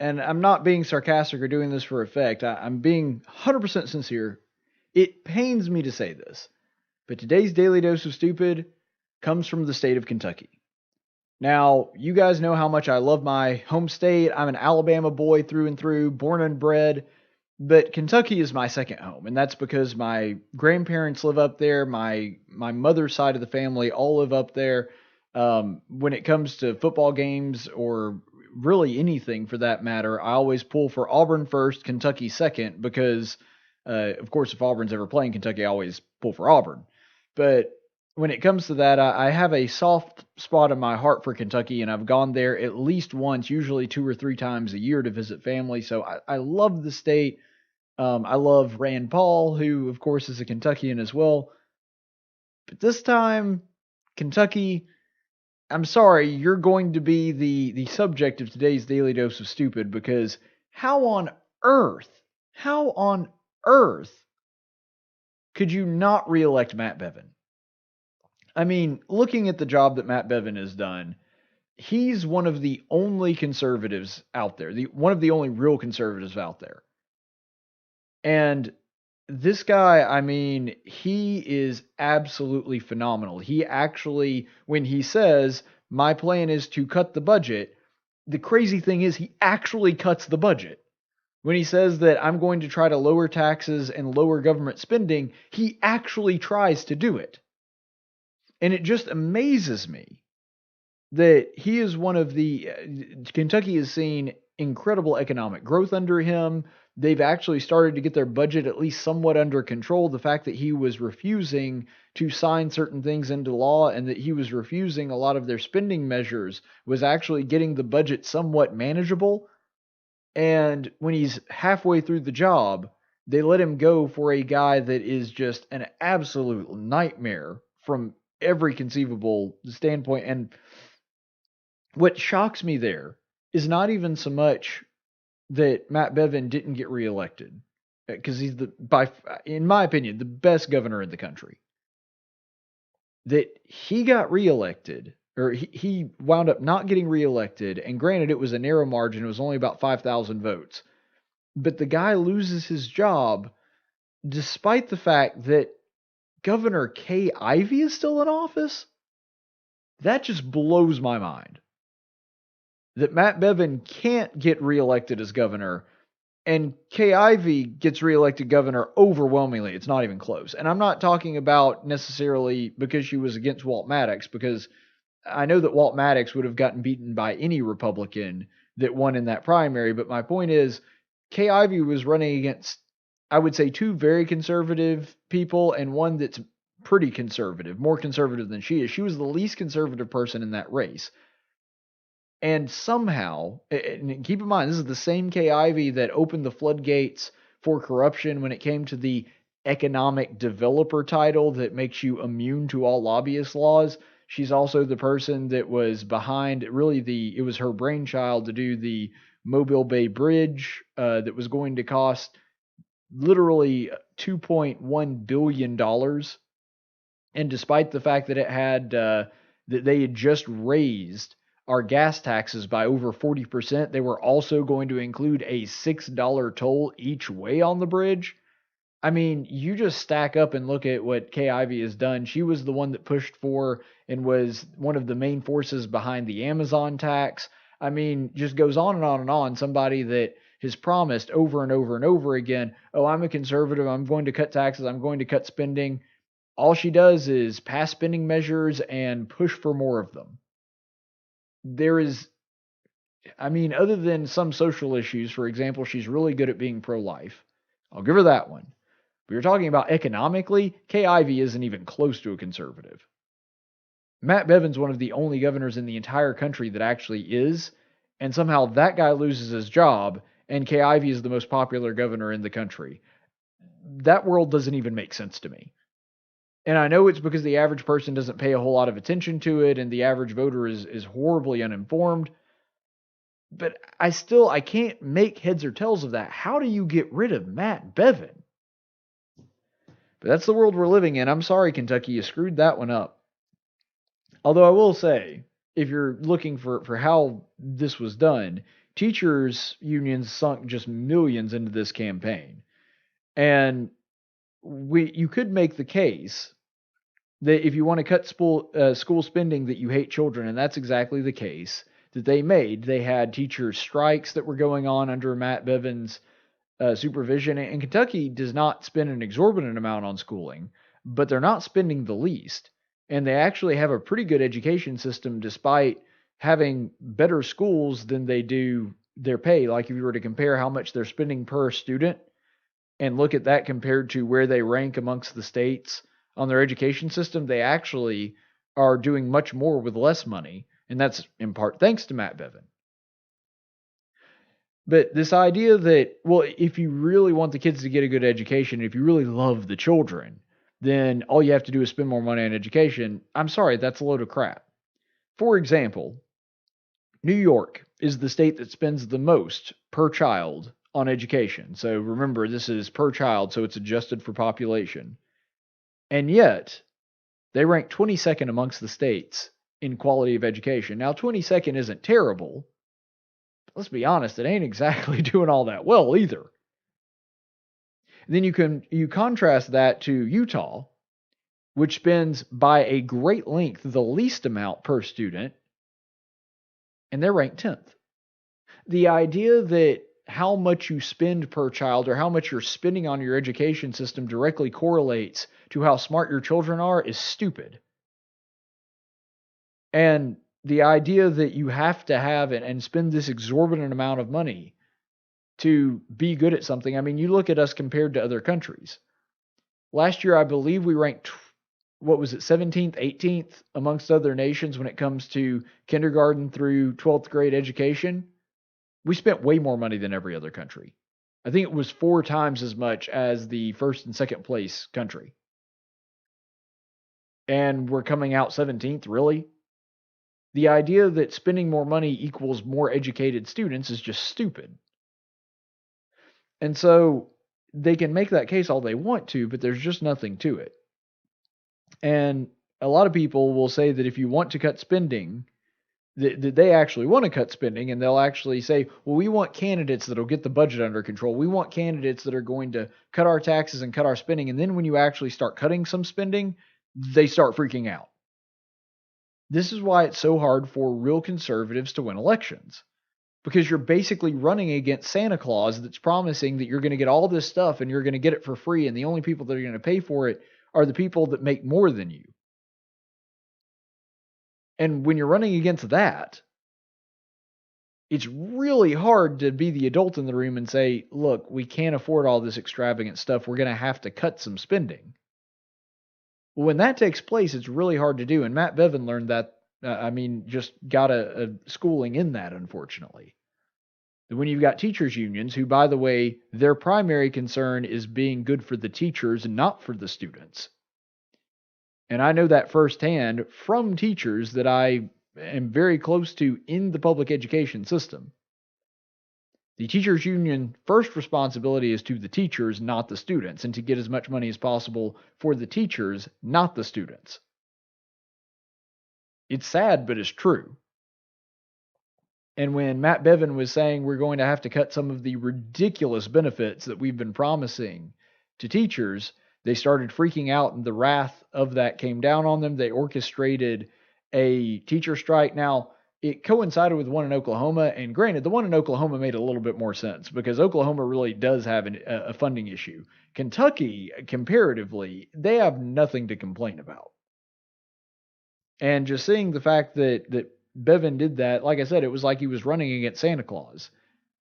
and I'm not being sarcastic or doing this for effect, I'm being 100% sincere, it pains me to say this, but today's Daily Dose of Stupid comes from the state of Kentucky. Now, you guys know how much I love my home state. I'm an Alabama boy through and through, born and bred. But Kentucky is my second home, and that's because my grandparents live up there. My mother's side of the family all live up there. When it comes to football games or really anything for that matter, I always pull for Auburn first, Kentucky second, because, of course, if Auburn's ever playing Kentucky, I always pull for Auburn. But when it comes to that, I have a soft spot in my heart for Kentucky, and I've gone there at least once, usually 2 or 3 times a year to visit family. So I love the state. I love Rand Paul, who, of course, is a Kentuckian as well. But this time, Kentucky, I'm sorry, you're going to be the subject of today's Daily Dose of Stupid, because how on earth could you not reelect Matt Bevin? I mean, looking at the job that Matt Bevin has done, he's one of the only conservatives out there, one of the only real conservatives out there. And this guy, I mean, he is absolutely phenomenal. He actually, when he says, my plan is to cut the budget, the crazy thing is he actually cuts the budget. When he says that I'm going to try to lower taxes and lower government spending, he actually tries to do it. And it just amazes me that he is one of the, Kentucky is seen incredible economic growth under him. They've actually started to get their budget at least somewhat under control. The fact that he was refusing to sign certain things into law and that he was refusing a lot of their spending measures was actually getting the budget somewhat manageable. And when he's halfway through the job, they let him go for a guy that is just an absolute nightmare from every conceivable standpoint. And what shocks me there is not even so much that Matt Bevin didn't get reelected, because he's in my opinion, the best governor in the country. That he got reelected, or he wound up not getting reelected, and granted it was a narrow margin, it was only about 5,000 votes. But the guy loses his job despite the fact that Governor Kay Ivey is still in office. That just blows my mind. That Matt Bevin can't get reelected as governor, and Kay Ivey gets reelected governor overwhelmingly. It's not even close. And I'm not talking about necessarily because she was against Walt Maddox, because I know that Walt Maddox would have gotten beaten by any Republican that won in that primary. But my point is, Kay Ivey was running against, I would say, two very conservative people and one that's pretty conservative, more conservative than she is. She was the least conservative person in that race. And somehow, and keep in mind, this is the same Kay Ivey that opened the floodgates for corruption when it came to the economic developer title that makes you immune to all lobbyist laws. She's also the person that was behind, it was her brainchild to do the Mobile Bay Bridge that was going to cost literally $2.1 billion. And despite the fact that it had, that they had just raised our gas taxes by over 40%, they were also going to include a $6 toll each way on the bridge. I mean, you just stack up and look at what Kay Ivey has done. She was the one that pushed for and was one of the main forces behind the Amazon tax. I mean, just goes on and on and on. Somebody that has promised over and over and over again, oh, I'm a conservative, I'm going to cut taxes, I'm going to cut spending. All she does is pass spending measures and push for more of them. Other than some social issues, for example, she's really good at being pro-life. I'll give her that one. But you're talking about economically, Kay Ivey isn't even close to a conservative. Matt Bevin's one of the only governors in the entire country that actually is, and somehow that guy loses his job, and Kay Ivey is the most popular governor in the country. That world doesn't even make sense to me. And I know it's because the average person doesn't pay a whole lot of attention to it, and the average voter is horribly uninformed. But I can't make heads or tails of that. How do you get rid of Matt Bevin? But that's the world we're living in. I'm sorry, Kentucky, you screwed that one up. Although I will say, if you're looking for how this was done, teachers' unions sunk just millions into this campaign. And you could make the case that if you want to cut school spending, that you hate children, and that's exactly the case that they made. They had teacher strikes that were going on under Matt Bevin's supervision, and Kentucky does not spend an exorbitant amount on schooling, but they're not spending the least, and they actually have a pretty good education system despite having better schools than they do their pay. Like if you were to compare how much they're spending per student and look at that compared to where they rank amongst the states on their education system, they actually are doing much more with less money, and that's in part thanks to Matt Bevin. But this idea that, well, if you really want the kids to get a good education, if you really love the children, then all you have to do is spend more money on education. I'm sorry, that's a load of crap. For example, New York is the state that spends the most per child on education. So remember, this is per child, so it's adjusted for population. And yet, they rank 22nd amongst the states in quality of education. Now, 22nd isn't terrible. But let's be honest, it ain't exactly doing all that well either. Then you contrast that to Utah, which spends by a great length the least amount per student, and they're ranked 10th. The idea that how much you spend per child or how much you're spending on your education system directly correlates to how smart your children are is stupid. And the idea that you have to have and spend this exorbitant amount of money to be good at something. I mean, you look at us compared to other countries. Last year, I believe we ranked, what was it, 17th, 18th amongst other nations when it comes to kindergarten through 12th grade education. We spent way more money than every other country. I think it was 4 times as much as the first and second place country. And we're coming out 17th, really? The idea that spending more money equals more educated students is just stupid. And so they can make that case all they want to, but there's just nothing to it. And a lot of people will say that if you want to cut spending, that they actually want to cut spending, and they'll actually say, well, we want candidates that'll get the budget under control. We want candidates that are going to cut our taxes and cut our spending. And then when you actually start cutting some spending, they start freaking out. This is why it's so hard for real conservatives to win elections, because you're basically running against Santa Claus that's promising that you're going to get all this stuff and you're going to get it for free, and the only people that are going to pay for it are the people that make more than you. And when you're running against that, it's really hard to be the adult in the room and say, look, we can't afford all this extravagant stuff. We're going to have to cut some spending. Well, when that takes place, it's really hard to do. And Matt Bevin learned that, just got a schooling in that, unfortunately. When you've got teachers' unions, who, by the way, their primary concern is being good for the teachers and not for the students. And I know that firsthand from teachers that I am very close to in the public education system. The teachers' union first responsibility is to the teachers, not the students, and to get as much money as possible for the teachers, not the students. It's sad, but it's true. And when Matt Bevin was saying we're going to have to cut some of the ridiculous benefits that we've been promising to teachers, they started freaking out, and the wrath of that came down on them. They orchestrated a teacher strike. Now, it coincided with one in Oklahoma, and granted, the one in Oklahoma made a little bit more sense because Oklahoma really does have a funding issue. Kentucky, comparatively, they have nothing to complain about. And just seeing the fact that Bevin did that, like I said, it was like he was running against Santa Claus.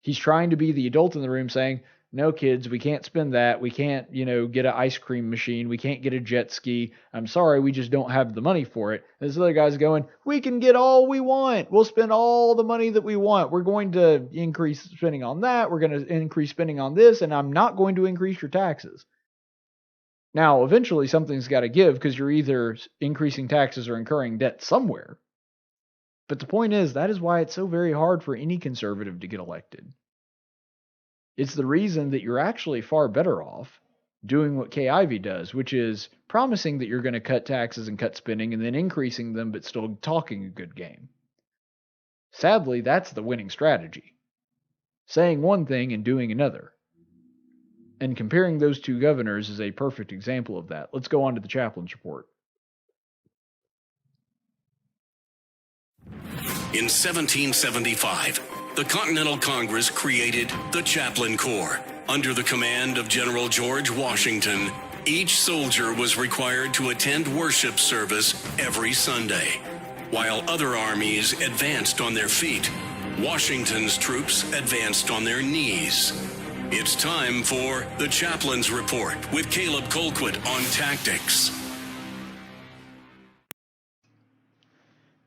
He's trying to be the adult in the room saying, no, kids, we can't spend that. We can't, get an ice cream machine. We can't get a jet ski. I'm sorry, we just don't have the money for it. And this other guy's going, we can get all we want. We'll spend all the money that we want. We're going to increase spending on that. We're going to increase spending on this, and I'm not going to increase your taxes. Now, eventually something's got to give because you're either increasing taxes or incurring debt somewhere. But the point is, that is why it's so very hard for any conservative to get elected. It's the reason that you're actually far better off doing what Kay Ivey does, which is promising that you're going to cut taxes and cut spending and then increasing them, but still talking a good game. Sadly, that's the winning strategy. Saying one thing and doing another. And comparing those two governors is a perfect example of that. Let's go on to the chaplain's report. In 1775, the Continental Congress created the Chaplain Corps. Under the command of General George Washington, each soldier was required to attend worship service every Sunday. While other armies advanced on their feet, Washington's troops advanced on their knees. It's time for the Chaplain's Report with Caleb Colquitt on tactics.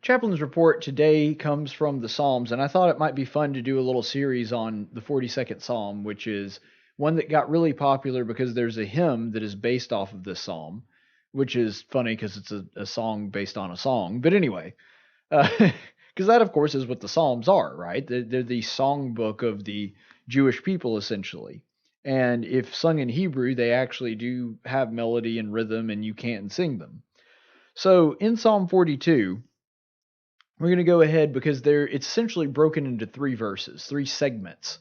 Chaplain's report today comes from the Psalms, and I thought it might be fun to do a little series on the 42nd Psalm, which is one that got really popular because there's a hymn that is based off of this psalm, which is funny because it's a song based on a song. But anyway, because that, of course, is what the Psalms are, right? They're the songbook of the Jewish people, essentially. And if sung in Hebrew, they actually do have melody and rhythm, and you can't sing them. So in Psalm 42... we're going to go ahead because it's essentially broken into 3 verses, 3 segments.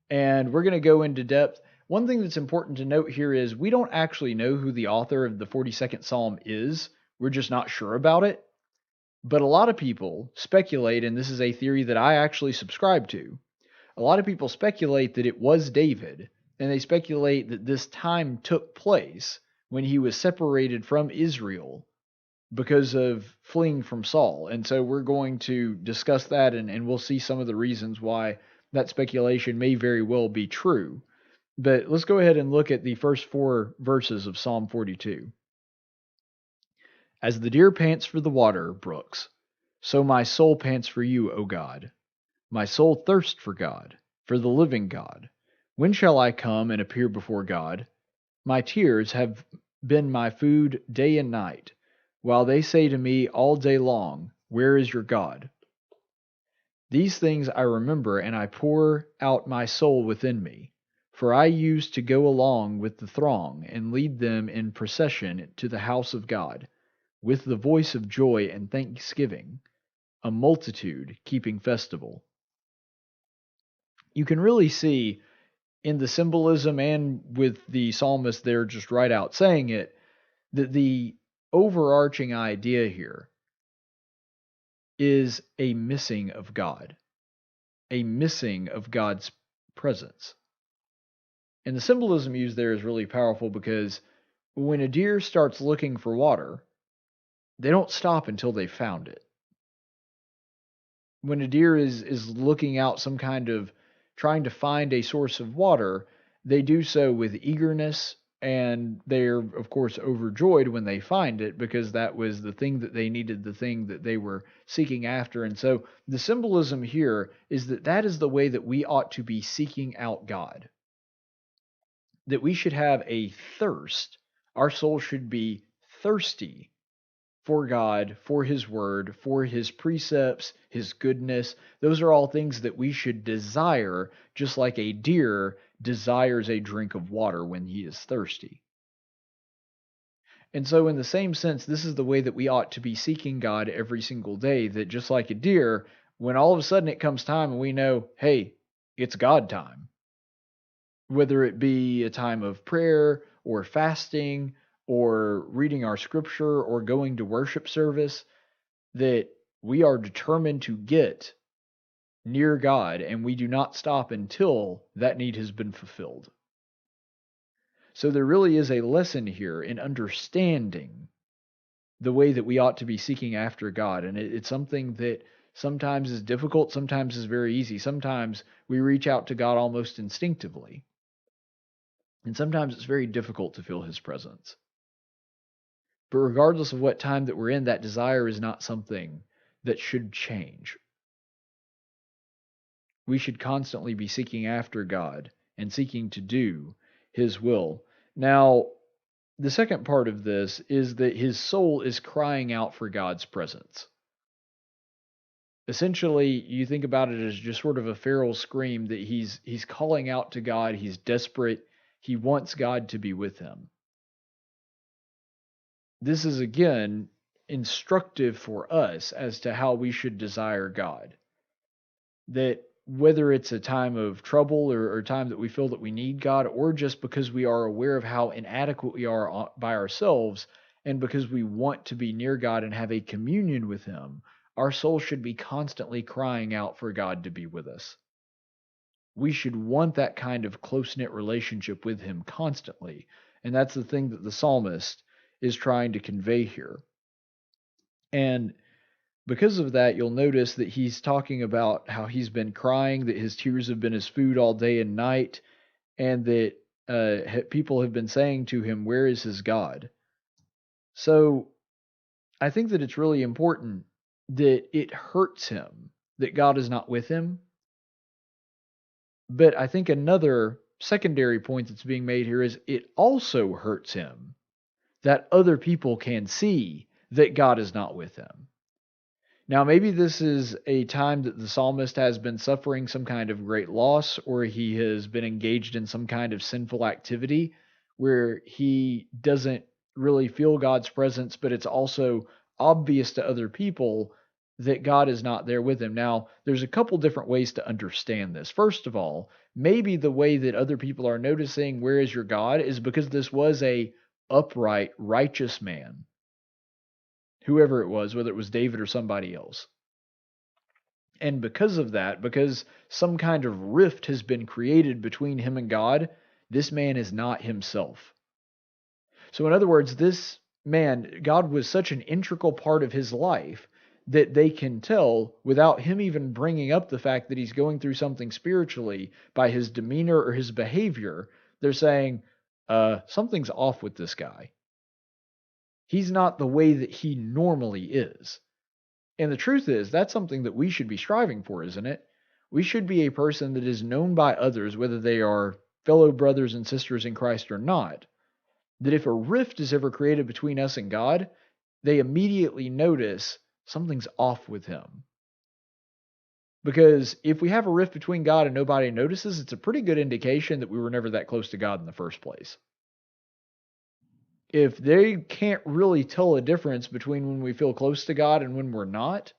And we're going to go into depth. One thing that's important to note here is we don't actually know who the author of the 42nd Psalm is. We're just not sure about it. But a lot of people speculate, and this is a theory that I actually subscribe to. A lot of people speculate that it was David, and they speculate that this time took place when he was separated from Israel because of fleeing from Saul. And so we're going to discuss that, and we'll see some of the reasons why that speculation may very well be true. But let's go ahead and look at the first 4 verses of Psalm 42. As the deer pants for the water brooks, so my soul pants for you, O God. My soul thirsts for God, for the living God. When shall I come and appear before God? My tears have been my food day and night, while they say to me all day long, where is your God? These things I remember, and I pour out my soul within me. For I used to go along with the throng and lead them in procession to the house of God, with the voice of joy and thanksgiving, a multitude keeping festival. You can really see in the symbolism and with the psalmist there just right out saying it, that the overarching idea here is a missing of God, a missing of God's presence. And the symbolism used there is really powerful because when a deer starts looking for water, they don't stop until they've found it. When a deer is looking out some kind of trying to find a source of water, they do so with eagerness, and they're, of course, overjoyed when they find it because that was the thing that they needed, the thing that they were seeking after. And so the symbolism here is that that is the way that we ought to be seeking out God. That we should have a thirst. Our soul should be thirsty for God, for His Word, for His precepts, His goodness. Those are all things that we should desire, just like a deer desires a drink of water when he is thirsty. And so, in the same sense, this is the way that we ought to be seeking God every single day, that just like a deer, when all of a sudden it comes time and we know, hey, it's God time, whether it be a time of prayer or fasting or reading our scripture or going to worship service, that we are determined to get near God and we do not stop until that need has been fulfilled. So there really is a lesson here in understanding the way that we ought to be seeking after God. And it's something that sometimes is difficult, sometimes is very easy. Sometimes we reach out to God almost instinctively. And sometimes it's very difficult to feel His presence. But regardless of what time that we're in, that desire is not something that should change. We should constantly be seeking after God and seeking to do His will. Now, the second part of this is that his soul is crying out for God's presence. Essentially, you think about it as just sort of a feral scream that he's calling out to God, he's desperate, he wants God to be with him. This is, again, instructive for us as to how we should desire God. That whether it's a time of trouble or time that we feel that we need God, or just because we are aware of how inadequate we are by ourselves, and because we want to be near God and have a communion with Him, our soul should be constantly crying out for God to be with us. We should want that kind of close-knit relationship with Him constantly. And that's the thing that the psalmist is trying to convey here. And because of that, you'll notice that he's talking about how he's been crying, that his tears have been his food all day and night, and that people have been saying to him, where is his God? So I think that it's really important that it hurts him that God is not with him. But I think another secondary point that's being made here is it also hurts him that other people can see that God is not with him. Now, maybe this is a time that the psalmist has been suffering some kind of great loss, or he has been engaged in some kind of sinful activity where he doesn't really feel God's presence, but it's also obvious to other people that God is not there with him. Now, there's a couple different ways to understand this. First of all, maybe the way that other people are noticing where is your God is because this was a upright, righteous man. Whoever it was, whether it was David or somebody else. And because of that, because some kind of rift has been created between him and God, this man is not himself. So in other words, this man, God was such an integral part of his life that they can tell without him even bringing up the fact that he's going through something spiritually by his demeanor or his behavior. They're saying, something's off with this guy. He's not the way that he normally is. And the truth is, that's something that we should be striving for, isn't it? We should be a person that is known by others, whether they are fellow brothers and sisters in Christ or not, that if a rift is ever created between us and God, they immediately notice something's off with him. Because if we have a rift between God and nobody notices, it's a pretty good indication that we were never that close to God in the first place. If they can't really tell a difference between when we feel close to God and when we're not,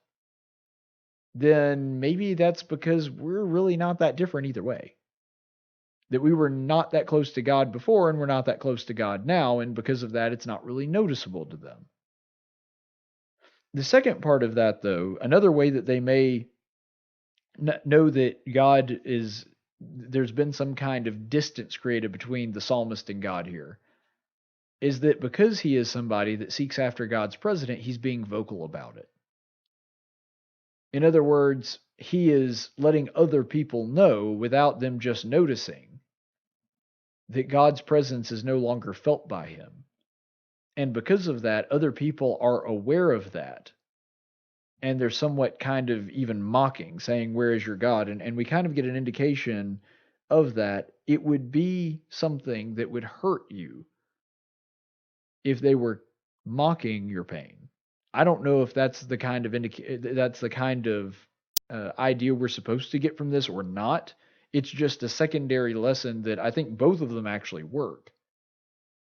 then maybe that's because we're really not that different either way. That we were not that close to God before and we're not that close to God now, and because of that, it's not really noticeable to them. The second part of that, though, another way that they may know that God is, there's been some kind of distance created between the psalmist and God here, is that because he is somebody that seeks after God's president, he's being vocal about it. In other words, he is letting other people know without them just noticing that God's presence is no longer felt by him. And because of that, other people are aware of that. And they're somewhat kind of even mocking, saying, "Where is your God?" And we kind of get an indication of that. It would be something that would hurt you if they were mocking your pain. I don't know if that's the kind of idea we're supposed to get from this or not. It's just a secondary lesson that I think both of them actually work.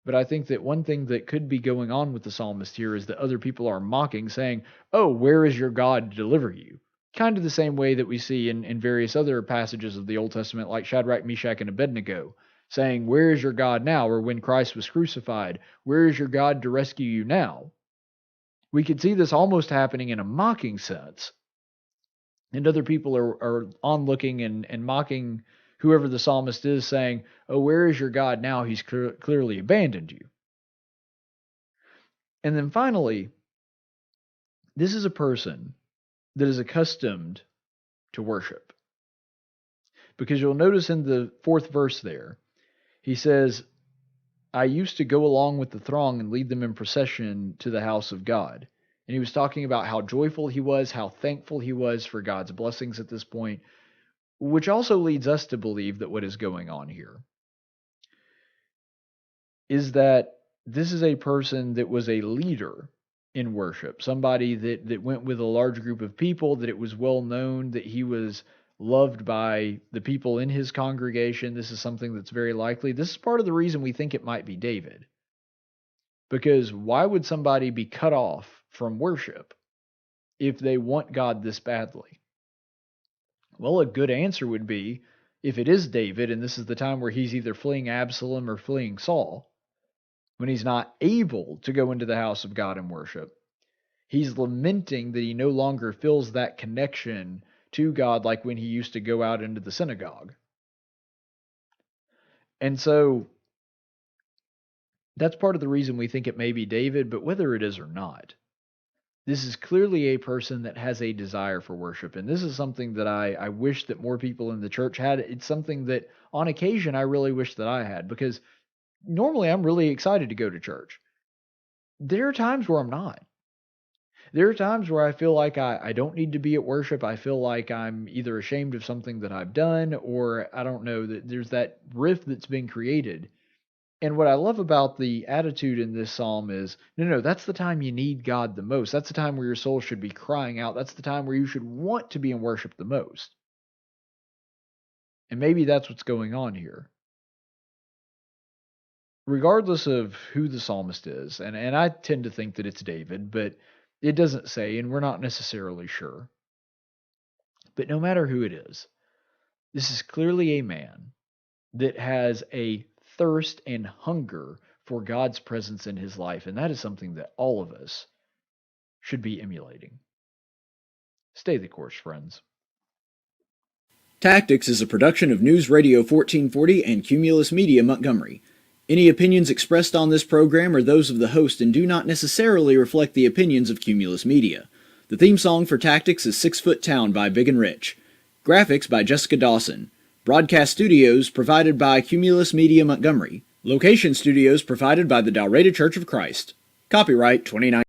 But I think that one thing that could be going on with the psalmist here is that other people are mocking, saying, "Oh, where is your God to deliver you?" Kind of the same way that we see in various other passages of the Old Testament, like Shadrach, Meshach, and Abednego, saying, "Where is your God now?" Or when Christ was crucified, "Where is your God to rescue you now?" We could see this almost happening in a mocking sense. And other people are onlooking and mocking whoever the psalmist is, saying, "Oh, where is your God now? He's clearly abandoned you." And then finally, this is a person that is accustomed to worship. Because you'll notice in the 4th verse there, he says, "I used to go along with the throng and lead them in procession to the house of God." And he was talking about how joyful he was, how thankful he was for God's blessings at this point, which also leads us to believe that what is going on here is that this is a person that was a leader in worship, somebody that went with a large group of people, that it was well known that he was loved by the people in his congregation. This is something that's very likely. This is part of the reason we think it might be David. Because why would somebody be cut off from worship if they want God this badly? Well, a good answer would be, if it is David, and this is the time where he's either fleeing Absalom or fleeing Saul, when he's not able to go into the house of God and worship, he's lamenting that he no longer feels that connection to God like when he used to go out into the synagogue. And so that's part of the reason we think it may be David, but whether it is or not, this is clearly a person that has a desire for worship. And this is something that I wish that more people in the church had. It's something that on occasion I really wish that I had, because normally I'm really excited to go to church. There are times where I'm not. There are times where I feel like I don't need to be at worship. I feel like I'm either ashamed of something that I've done, or I don't know, that there's that rift that's been created. And what I love about the attitude in this psalm is, no, that's the time you need God the most. That's the time where your soul should be crying out. That's the time where you should want to be in worship the most. And maybe that's what's going on here. Regardless of who the psalmist is, and I tend to think that it's David, but it doesn't say, and we're not necessarily sure. But no matter who it is, this is clearly a man that has a thirst and hunger for God's presence in his life, and that is something that all of us should be emulating. Stay the course, friends. Tactics is a production of News Radio 1440 and Cumulus Media Montgomery. Any opinions expressed on this program are those of the host and do not necessarily reflect the opinions of Cumulus Media. The theme song for Tactics is 6 Foot Town by Big and Rich. Graphics by Jessica Dawson. Broadcast studios provided by Cumulus Media Montgomery. Location studios provided by the Dalraida Church of Christ. Copyright 2019.